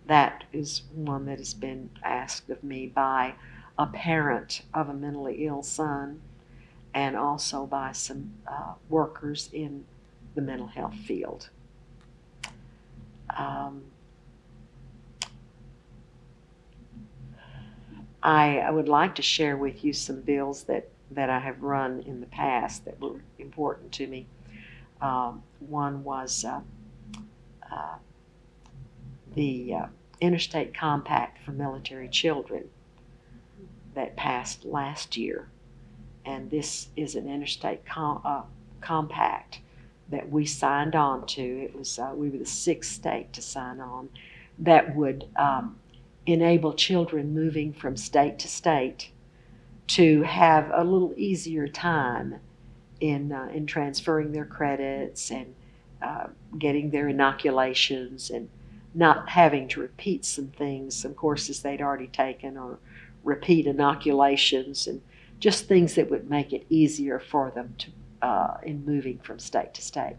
that is one that has been asked of me by a parent of a mentally ill son, and also by some workers in the mental health field. I would like to share with you some bills that I have run in the past that were important to me. One was the Interstate Compact for Military Children that passed last year. And this is an interstate compact that we signed on to. It was we were the 6th state to sign on, that would enable children moving from state to state to have a little easier time in transferring their credits and getting their inoculations, and not having to repeat some courses they'd already taken, or repeat inoculations, and just things that would make it easier for them to in moving from state to state.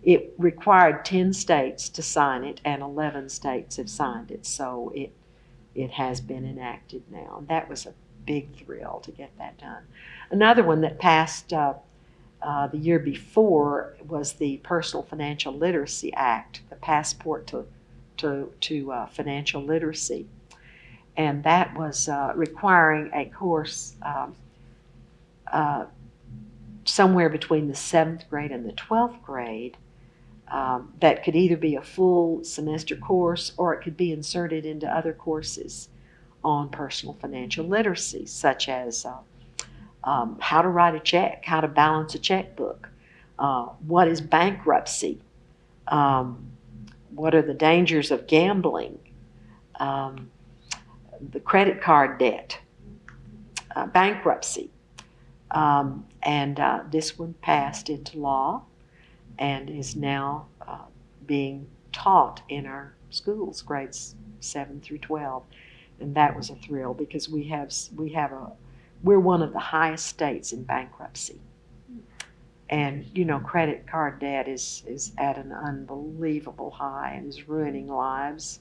It required 10 states to sign it, and 11 states have signed it, so it has been enacted now. And that was a big thrill to get that done. Another one that passed the year before was the Personal Financial Literacy Act, the Passport to Financial Literacy. And that was requiring a course somewhere between the 7th grade and the 12th grade that could either be a full semester course, or it could be inserted into other courses on personal financial literacy, such as how to write a check, how to balance a checkbook, what is bankruptcy, what are the dangers of gambling, the credit card debt, bankruptcy. And this one passed into law and is now being taught in our schools, grades 7 through 12. And that was a thrill, because we're one of the highest states in bankruptcy. And, credit card debt is at an unbelievable high and is ruining lives.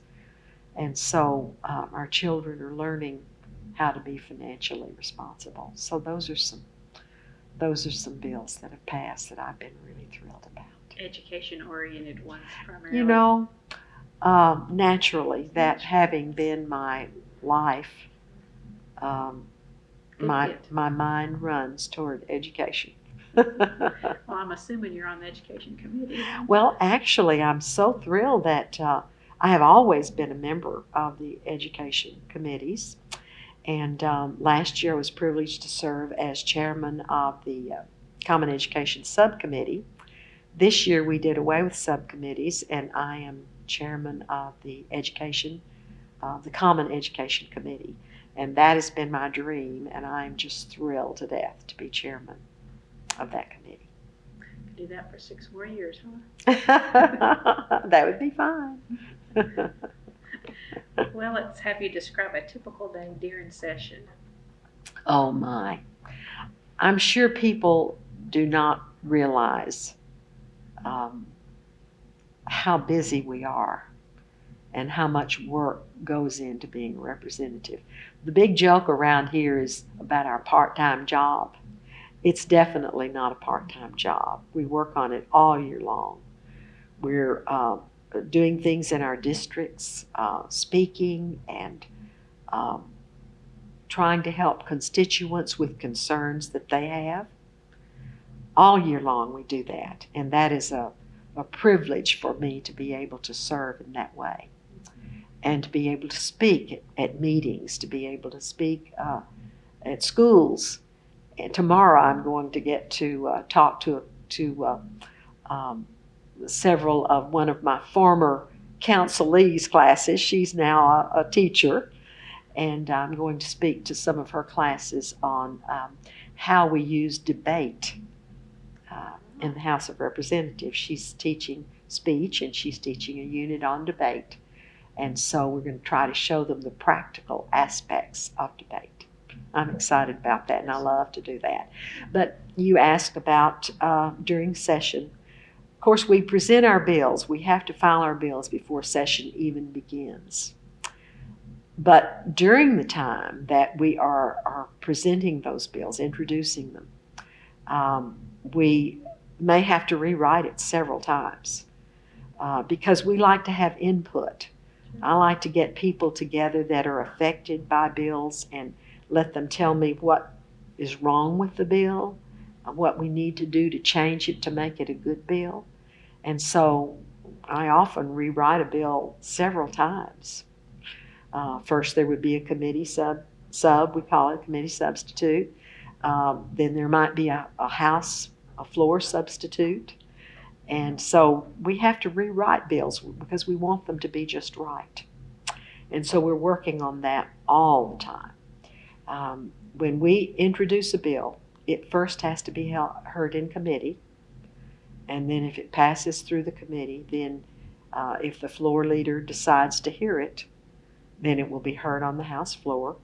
And so our children are learning how to be financially responsible. So those are some bills that have passed that I've been really thrilled about. Education-oriented ones primarily. Naturally, that having been my life, my mind runs toward education. Well, I'm assuming you're on the education committee. Well, actually, I'm so thrilled that I have always been a member of the education committees. And last year I was privileged to serve as chairman of the Common Education Subcommittee. This year we did away with subcommittees, and I am chairman of the Common Education Committee. And that has been my dream, and I'm just thrilled to death to be chairman of that committee. Do that for 6 more years, huh? That would be fine. Well, let's have you describe a typical day during session. Oh my. I'm sure people do not realize how busy we are and how much work goes into being a representative. The big joke around here is about our part-time job. It's definitely not a part-time job. We work on it all year long. We're doing things in our districts, speaking and trying to help constituents with concerns that they have. all year long we do that, and that is a privilege for me to be able to serve in that way and to be able to speak at meetings, to be able to speak at schools. And tomorrow I'm going to get to talk to several of one of my former counselees classes. She's now a teacher, and I'm going to speak to some of her classes on how we use debate in the House of Representatives. She's teaching speech, and she's teaching a unit on debate. And so we're going to try to show them the practical aspects of debate. I'm excited about that, and I love to do that. But you asked about during session. Of course, we present our bills. We have to file our bills before session even begins. But during the time that we are presenting those bills, introducing them, we may have to rewrite it several times because we like to have input. I like to get people together that are affected by bills and let them tell me what is wrong with the bill, what we need to do to change it to make it a good bill. And so I often rewrite a bill several times. First there would be a committee sub, we call it committee substitute. Then there might be a floor substitute. And so we have to rewrite bills because we want them to be just right. And so we're working on that all the time. When we introduce a bill, it first has to be heard in committee. And then if it passes through the committee, then if the floor leader decides to hear it, then it will be heard on the House floor.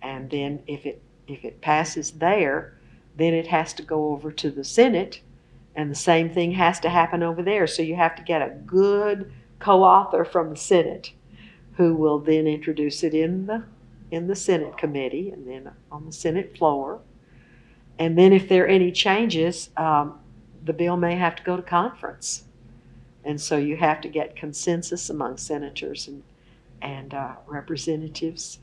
And then if it passes there, then it has to go over to the Senate, and the same thing has to happen over there. So you have to get a good co-author from the Senate who will then introduce it in the Senate committee and then on the Senate floor. And then if there are any changes, the bill may have to go to conference. And so you have to get consensus among senators and representatives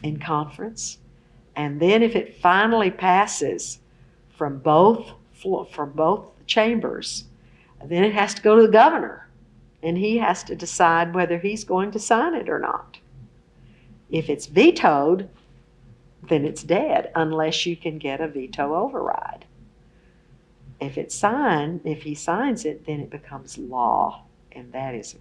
in conference. And then if it finally passes from both chambers, then it has to go to the governor, and he has to decide whether he's going to sign it or not. If it's vetoed, then it's dead unless you can get a veto override. If he signs it, then it becomes law, and that is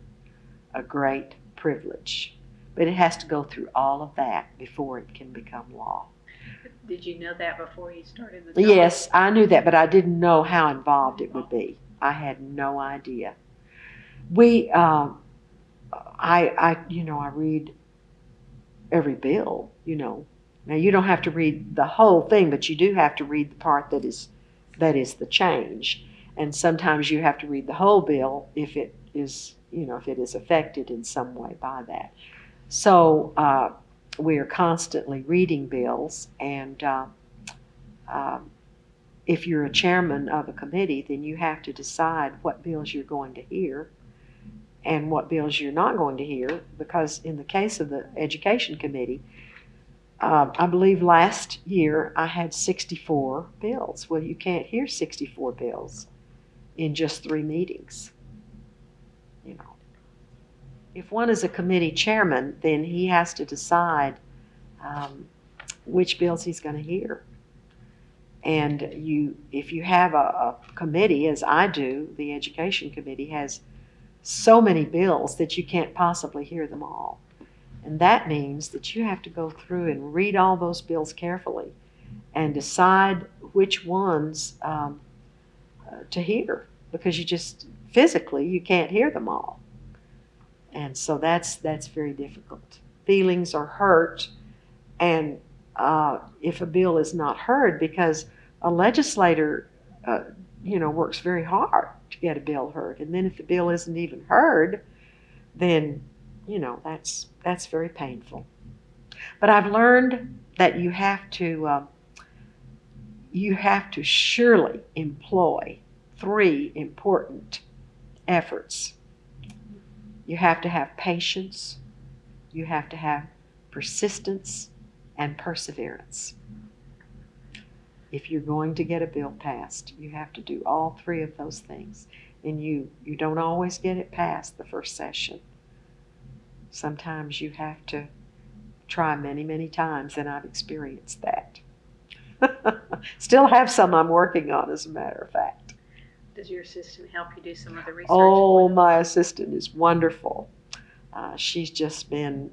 a great privilege. But it has to go through all of that before it can become law. Did you know that before you started the job? Yes, I knew that, but I didn't know how involved it would be. I had no idea. I read every bill, Now you don't have to read the whole thing, but you do have to read the part that is the change. And sometimes you have to read the whole bill if it is affected in some way by that. So we are constantly reading bills, and if you're a chairman of a committee, then you have to decide what bills you're going to hear and what bills you're not going to hear, because in the case of the Education Committee, I believe last year I had 64 bills. Well, you can't hear 64 bills in just 3 meetings. If one is a committee chairman, then he has to decide which bills he's going to hear. And if you have a committee, as I do, the Education Committee has so many bills that you can't possibly hear them all. And that means that you have to go through and read all those bills carefully and decide which ones to hear, because you just physically you can't hear them all. And so that's very difficult. Feelings are hurt, and if a bill is not heard, because a legislator, works very hard to get a bill heard, and then if the bill isn't even heard, then that's very painful. But I've learned that you have to surely employ 3 important efforts. You have to have patience, you have to have persistence, and perseverance. If you're going to get a bill passed, you have to do all three of those things. And you don't always get it passed the first session. Sometimes you have to try many, many times, and I've experienced that. Still have some I'm working on, as a matter of fact. Does your assistant help you do some of the research? Oh, my assistant is wonderful. She's just been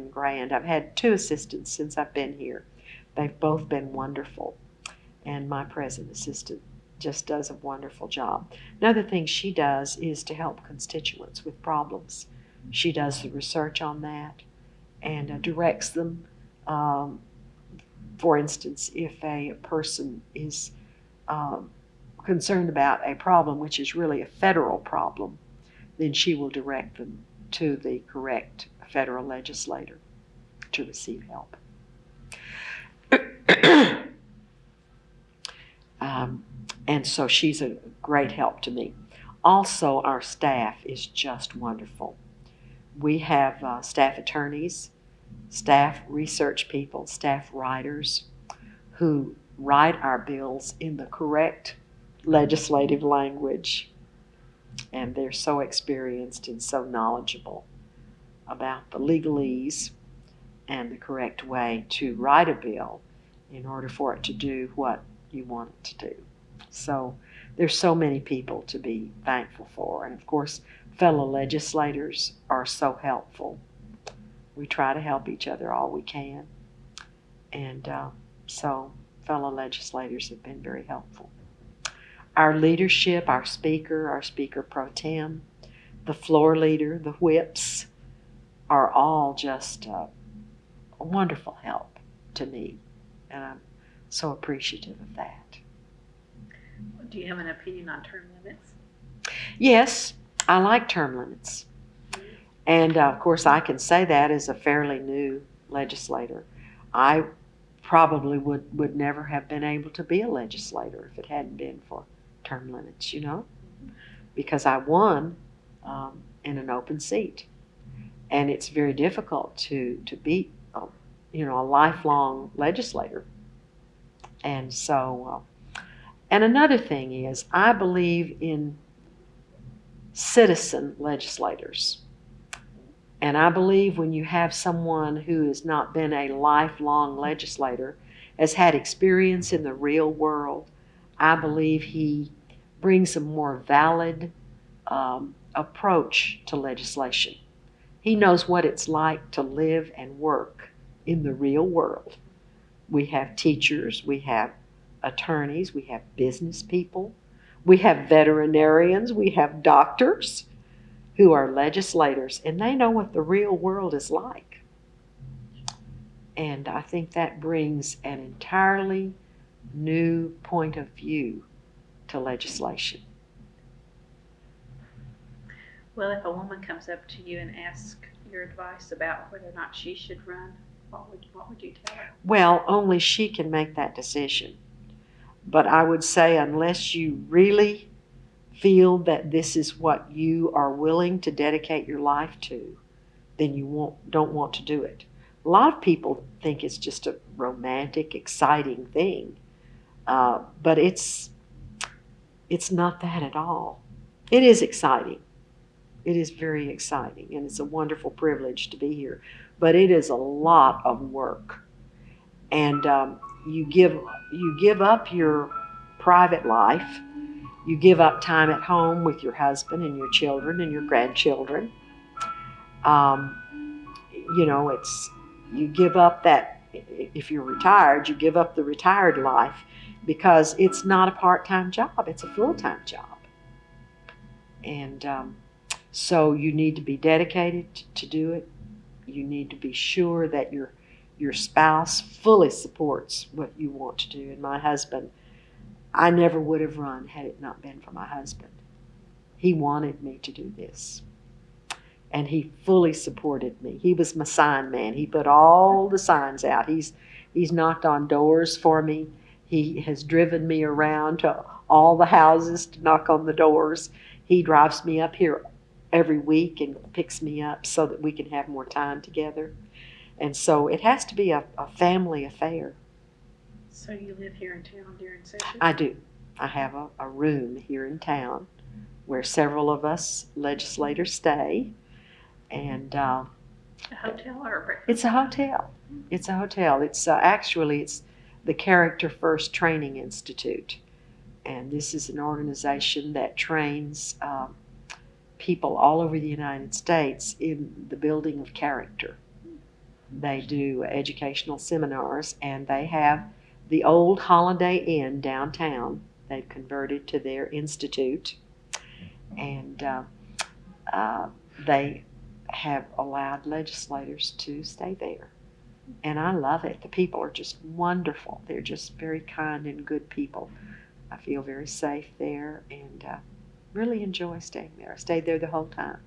grand. I've had 2 assistants since I've been here. They've both been wonderful. And my present assistant just does a wonderful job. Another thing she does is to help constituents with problems. She does the research on that and directs them. For instance, if a person is concerned about a problem which is really a federal problem, then she will direct them to the correct federal legislator to receive help. And so she's a great help to me. Also, our staff is just wonderful. We have staff attorneys, staff research people, staff writers who write our bills in the correct legislative language. And they're so experienced and so knowledgeable about the legalese and the correct way to write a bill in order for it to do what you want it to do. So there's so many people to be thankful for. And of course, fellow legislators are so helpful. We try to help each other all we can. And so fellow legislators have been very helpful. Our leadership, our speaker pro tem, the floor leader, the whips, are all just a wonderful help to me. And I'm so appreciative of that. Do you have an opinion on term limits? Yes, I like term limits. And of course, I can say that as a fairly new legislator. I probably would never have been able to be a legislator if it hadn't been for term limits, because I won in an open seat. And it's very difficult to beat, a lifelong legislator. And so, and another thing is, I believe in citizen legislators. And I believe when you have someone who has not been a lifelong legislator, has had experience in the real world, I believe he brings a more valid approach to legislation. He knows what it's like to live and work in the real world. We have teachers, we have attorneys, we have business people, we have veterinarians, we have doctors who are legislators, and they know what the real world is like. And I think that brings an entirely new point of view to legislation. Well, if a woman comes up to you and asks your advice about whether or not she should run, what would you tell her? Well, only she can make that decision. But I would say, unless you really feel that this is what you are willing to dedicate your life to, then you don't want to do it. A lot of people think it's just a romantic, exciting thing, but it's not that at all. It is exciting. It is very exciting, and it's a wonderful privilege to be here. But it is a lot of work, and you give up your private life. You give up time at home with your husband and your children and your grandchildren. You give up that. If you're retired, you give up the retired life because it's not a part-time job; it's a full-time job, and so you need to be dedicated to do it. You need to be sure that your spouse fully supports what you want to do. And my husband, I never would have run had it not been for my husband. He wanted me to do this. And he fully supported me. He was my sign man. He put all the signs out. He's knocked on doors for me. He has driven me around to all the houses to knock on the doors. He drives me up here every week and picks me up so that we can have more time together. And so it has to be a family affair. So you live here in town during session? I do. I have a room here in town where several of us legislators stay, and A hotel or a breakfast? it's a hotel. It's a hotel. It's actually it's the Character First Training Institute, and this is an organization that trains people all over the United States in the building of character. They do educational seminars, and they have the old Holiday Inn downtown. They've converted to their institute, and they have allowed legislators to stay there. And I love it. The people are just wonderful. They're just very kind and good people. I feel very safe there, and really enjoy staying there. I stayed there the whole time.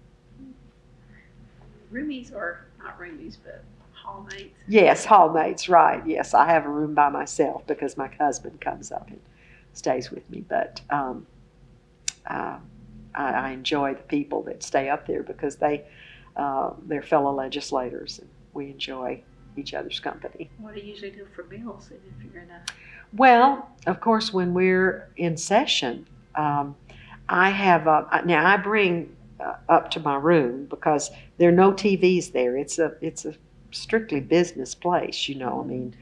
Roomies, or not roomies, but hallmates? Yes, hallmates, right. Yes, I have a room by myself because my husband comes up and stays with me. But I enjoy the people that stay up there because they're fellow legislators, and we enjoy each other's company. What do you usually do for meals if you're in a... Well, of course, when we're in session, I have now I bring up to my room because there are no TVs there. It's a strictly business place, you know. I mean,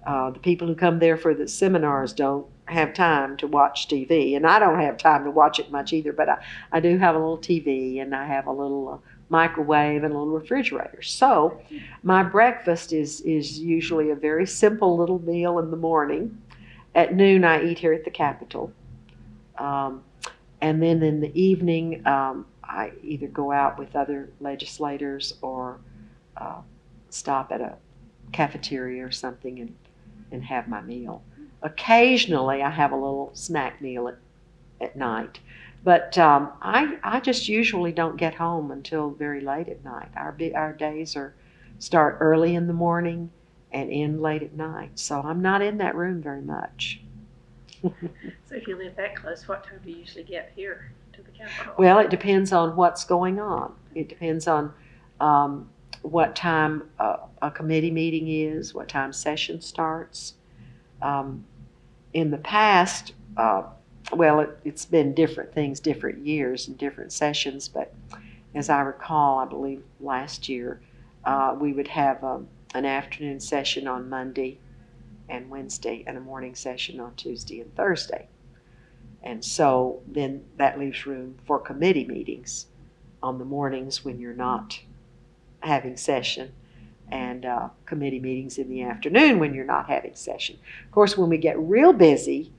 the people who come there for the seminars don't have time to watch TV, and I don't have time to watch it much either. But I do have a little TV, and I have a little microwave and a little refrigerator. So my breakfast is usually a very simple little meal in the morning. At noon, I eat here at the Capitol. And then in the evening, I either go out with other legislators or stop at a cafeteria or something and have my meal. Occasionally, I have a little snack meal at night. But I just usually don't get home until very late at night. Our days start early in the morning and end late at night. So I'm not in that room very much. So if you live that close, what time do you usually get here to the Capitol? Well, it depends on what's going on. It depends on what time a committee meeting is, what time session starts. In the past, well, it's been different things, different years and different sessions, but as I recall, I believe last year, we would have an afternoon session on Monday and Wednesday and a morning session on Tuesday and Thursday. And so then that leaves room for committee meetings on the mornings when you're not having session, and committee meetings in the afternoon when you're not having session. Of course, when we get real busy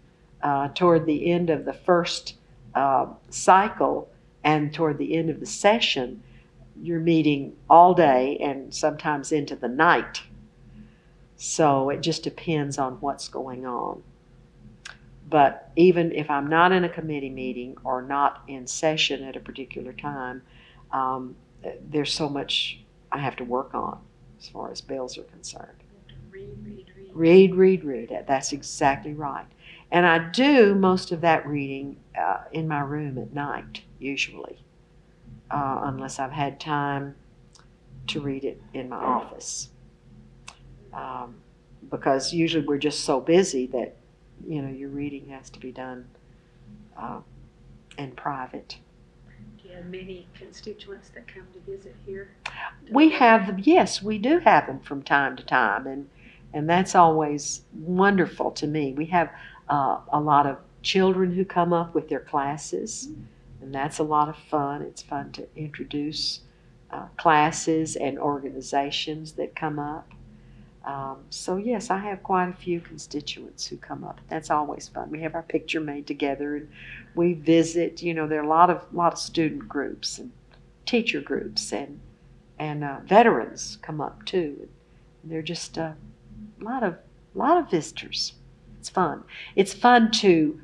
toward the end of the first cycle and toward the end of the session, you're meeting all day and sometimes into the night. So it just depends on what's going on. But even if I'm not in a committee meeting or not in session at a particular time, there's so much I have to work on as far as bills are concerned. Read. That's exactly right. And I do most of that reading in my room at night, usually, unless I've had time to read it in my office. Because usually we're just so busy that, you know, your reading has to be done in private. Do you have many constituents that come to visit here? We have them, yes, we do have them from time to time, and that's always wonderful to me. We have a lot of children who come up with their classes, and that's a lot of fun. It's fun to introduce classes and organizations that come up. So yes, I have quite a few constituents who come up. That's always fun. We have our picture made together, and we visit. You know, there are a lot of student groups and teacher groups, and veterans come up too. And they're just a lot of visitors. It's fun. It's fun to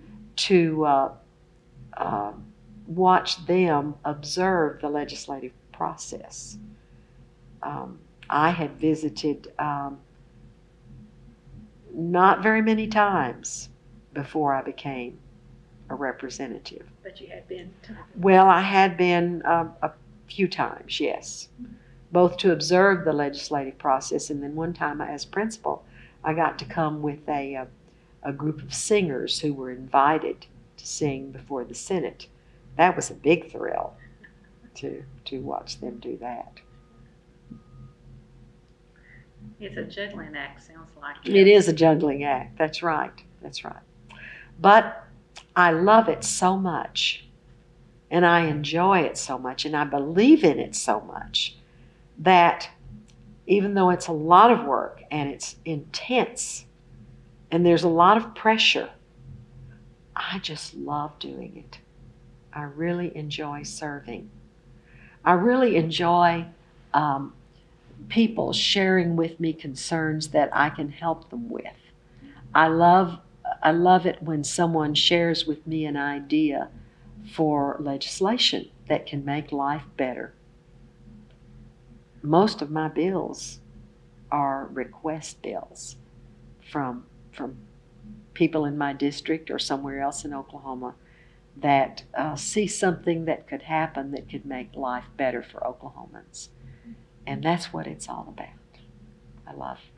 watch them observe the legislative process. I had visited not very many times before I became a representative. But you had been to... Well, I had been a few times, yes, both to observe the legislative process, and then one time as principal, I got to come with a a group of singers who were invited to sing before the Senate. That was a big thrill to watch them do that. It's a juggling act, sounds like. It is a juggling act. That's right. That's right. But I love it so much, and I enjoy it so much, and I believe in it so much that even though it's a lot of work and it's intense and there's a lot of pressure, I just love doing it. I really enjoy serving. I really enjoy people sharing with me concerns that I can help them with. I love it when someone shares with me an idea for legislation that can make life better. Most of my bills are request bills from people in my district or somewhere else in Oklahoma that see something that could happen that could make life better for Oklahomans. And that's what it's all about. I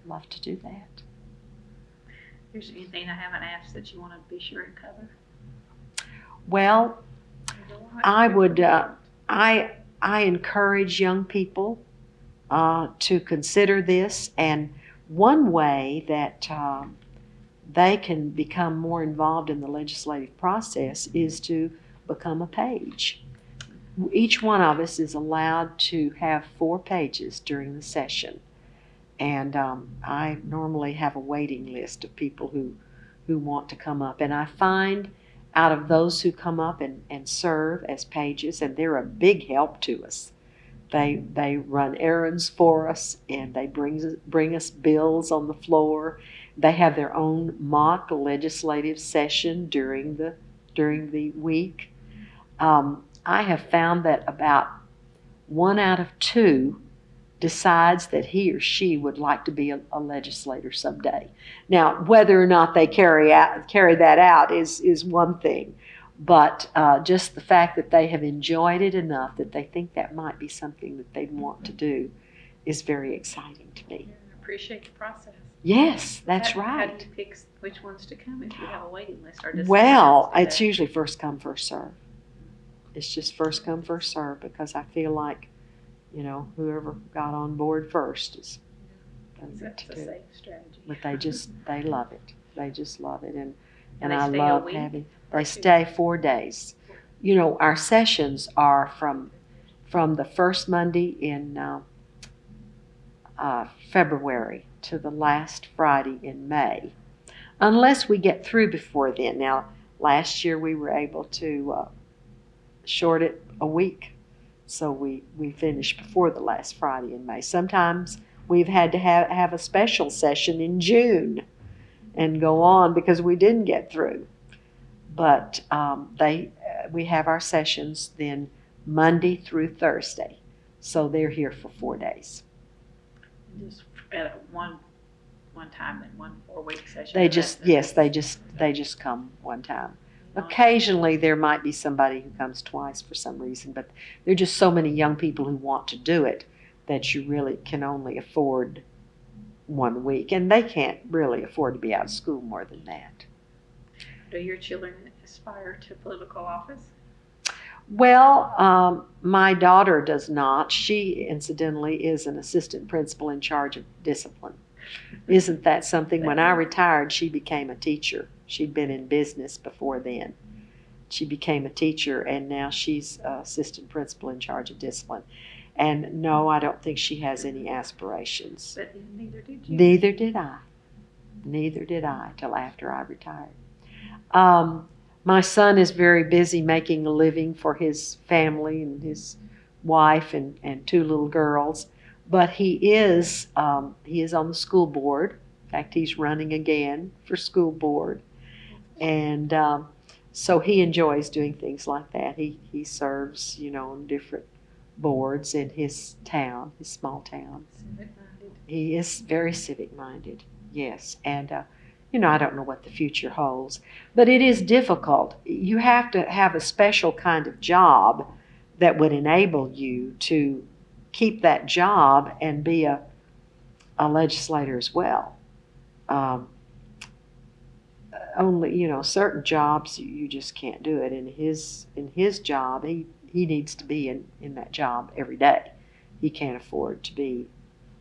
love to do that. Is there anything I haven't asked that you want to be sure and cover? Well, I would, I encourage young people to consider this, and one way that they can become more involved in the legislative process is to become a page. Each one of us is allowed to have 4 pages during the session, and I normally have a waiting list of people who want to come up, and I find out of those who come up and serve as pages, and they're a big help to us. They run errands for us, and they bring us bills on the floor. They have their own mock legislative session during the week. I have found that about 1 out of 2 decides that he or she would like to be a legislator someday. Now, whether or not they carry that out is one thing, but just the fact that they have enjoyed it enough that they think that might be something that they'd want to do is very exciting to me. I appreciate the process. Yes, that's How right. do you pick which ones to come if you have a waiting list? Or does Well, someone else do it's that? usually first come, first serve. It's just first come, first serve, because I feel like, whoever got on board first is going to That's a do safe it. strategy. But they love it. They just love it, and And they I stay a love week having. or They 2? stay 4 days. Our sessions are from the first Monday in February to the last Friday in May, unless we get through before then. Now, last year we were able to short it a week, so we finished before the last Friday in May. Sometimes we've had to have a special session in June and go on because we didn't get through. But we have our sessions then Monday through Thursday, so they're here for 4 days. Just at one time in 1 4-week session. They just come one time. Occasionally there might be somebody who comes twice for some reason, but there are just so many young people who want to do it that you really can only afford 1 week, and they can't really afford to be out of school more than that. Do your children aspire to political office? Well, my daughter does not. She, incidentally, is an assistant principal in charge of discipline. Isn't that something? When I retired, she became a teacher. She'd been in business before then. She became a teacher, and now she's assistant principal in charge of discipline. And no, I don't think she has any aspirations. But neither did you. Neither did I. Neither did I till after I retired. My son is very busy making a living for his family and his wife and 2 little girls, but he is on the school board. In fact, he's running again for school board, and so he enjoys doing things like that. He serves, on different boards in his town, his small town. Civic-minded. He is very civic-minded, yes, and I don't know what the future holds, but it is difficult. You have to have a special kind of job that would enable you to keep that job and be a legislator as well. only, certain jobs you just can't do it. In his job, he needs to be in that job every day. He can't afford to be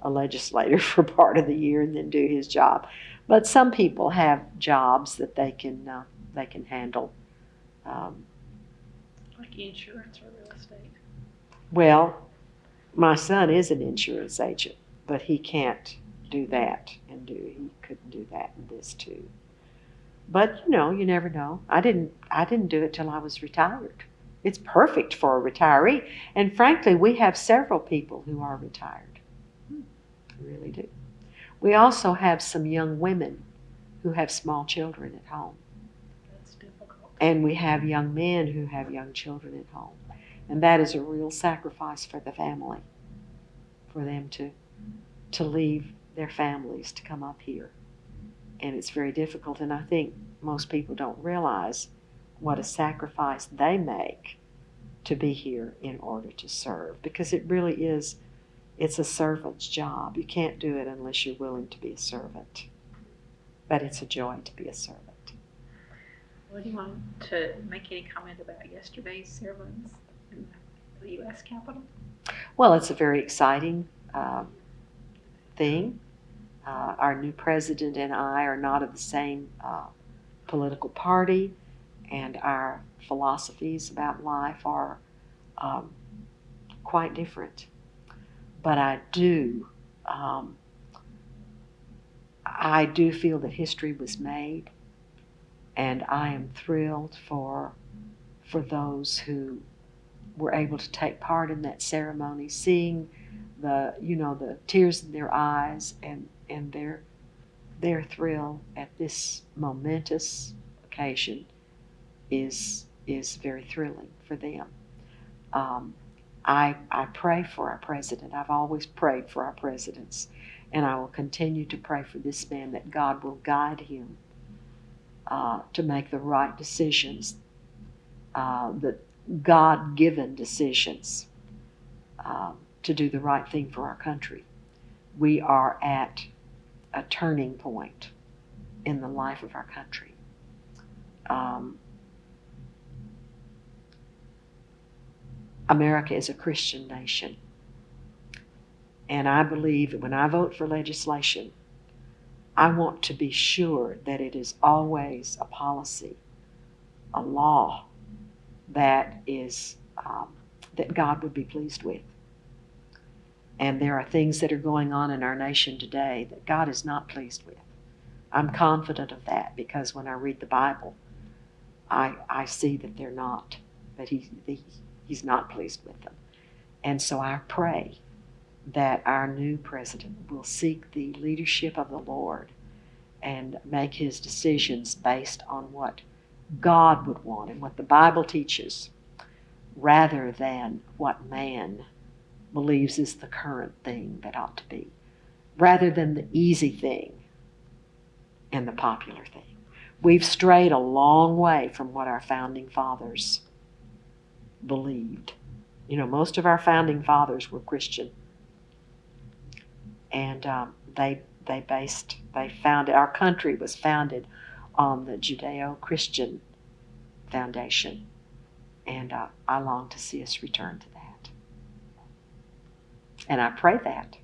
a legislator for part of the year and then do his job. But some people have jobs that they can handle. Like insurance or real estate? Well, my son is an insurance agent, but he can't do that he couldn't do that in this too. But you never know. I didn't do it till I was retired. It's perfect for a retiree, and frankly, we have several people who are retired. We really do. We also have some young women who have small children at home. That's difficult. And we have young men who have young children at home. And that is a real sacrifice for the family, for them to leave their families to come up here. And it's very difficult, and I think most people don't realize what a sacrifice they make to be here in order to serve, because it really is, it's a servant's job. You can't do it unless you're willing to be a servant. But it's a joy to be a servant. Well, do you want to make any comment about yesterday's ceremonies in the U.S. Capitol? Well, it's a very exciting thing. Our new president and I are not of the same political party, and our philosophies about life are quite different. But I do feel that history was made, and I am thrilled for those who were able to take part in that ceremony, seeing the tears in their eyes and their thrill at this momentous occasion is very thrilling for them. I pray for our president. I've always prayed for our presidents, and I will continue to pray for this man, that God will guide him to make the right decisions, the God-given decisions, to do the right thing for our country. We are at a turning point in the life of our country. America is a Christian nation. And I believe that when I vote for legislation, I want to be sure that it is always a policy, a law that is that God would be pleased with. And there are things that are going on in our nation today that God is not pleased with. I'm confident of that, because when I read the Bible, I see that they're not, that He's not pleased with them. And so I pray that our new president will seek the leadership of the Lord and make his decisions based on what God would want and what the Bible teaches, rather than what man believes is the current thing that ought to be, rather than the easy thing and the popular thing. We've strayed a long way from what our founding fathers believed. Most of our founding fathers were Christian, and they founded, our country was founded on the Judeo-Christian foundation, and I long to see us return to that. And I pray that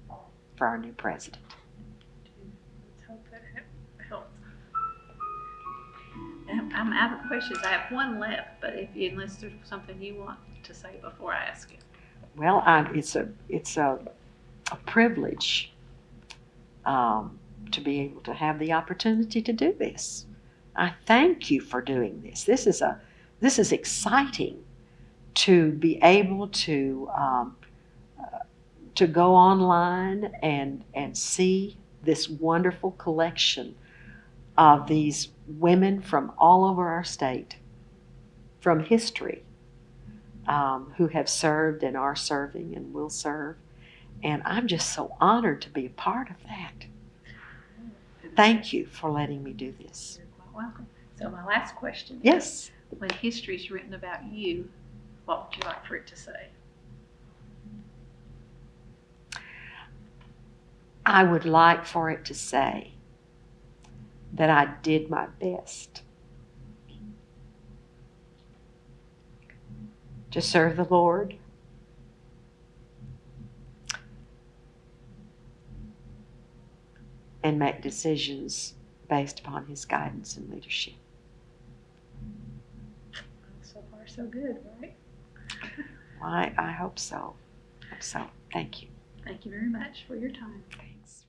for our new president. Let's hope that helps. I'm out of questions. I have one left, but unless there's something you want to say before I ask it. Well, it's a privilege to be able to have the opportunity to do this. I thank you for doing this. This is exciting, to be able to go online and see this wonderful collection of these women from all over our state, from history, who have served and are serving and will serve. And I'm just so honored to be a part of that. Thank you for letting me do this. You're quite welcome. So my last question is, Yes. when history is written about you, what would you like for it to say? I would like for it to say that I did my best to serve the Lord and make decisions based upon His guidance and leadership. So far, so good, right? I hope so. Thank you. Thank you very much for your time. Thanks.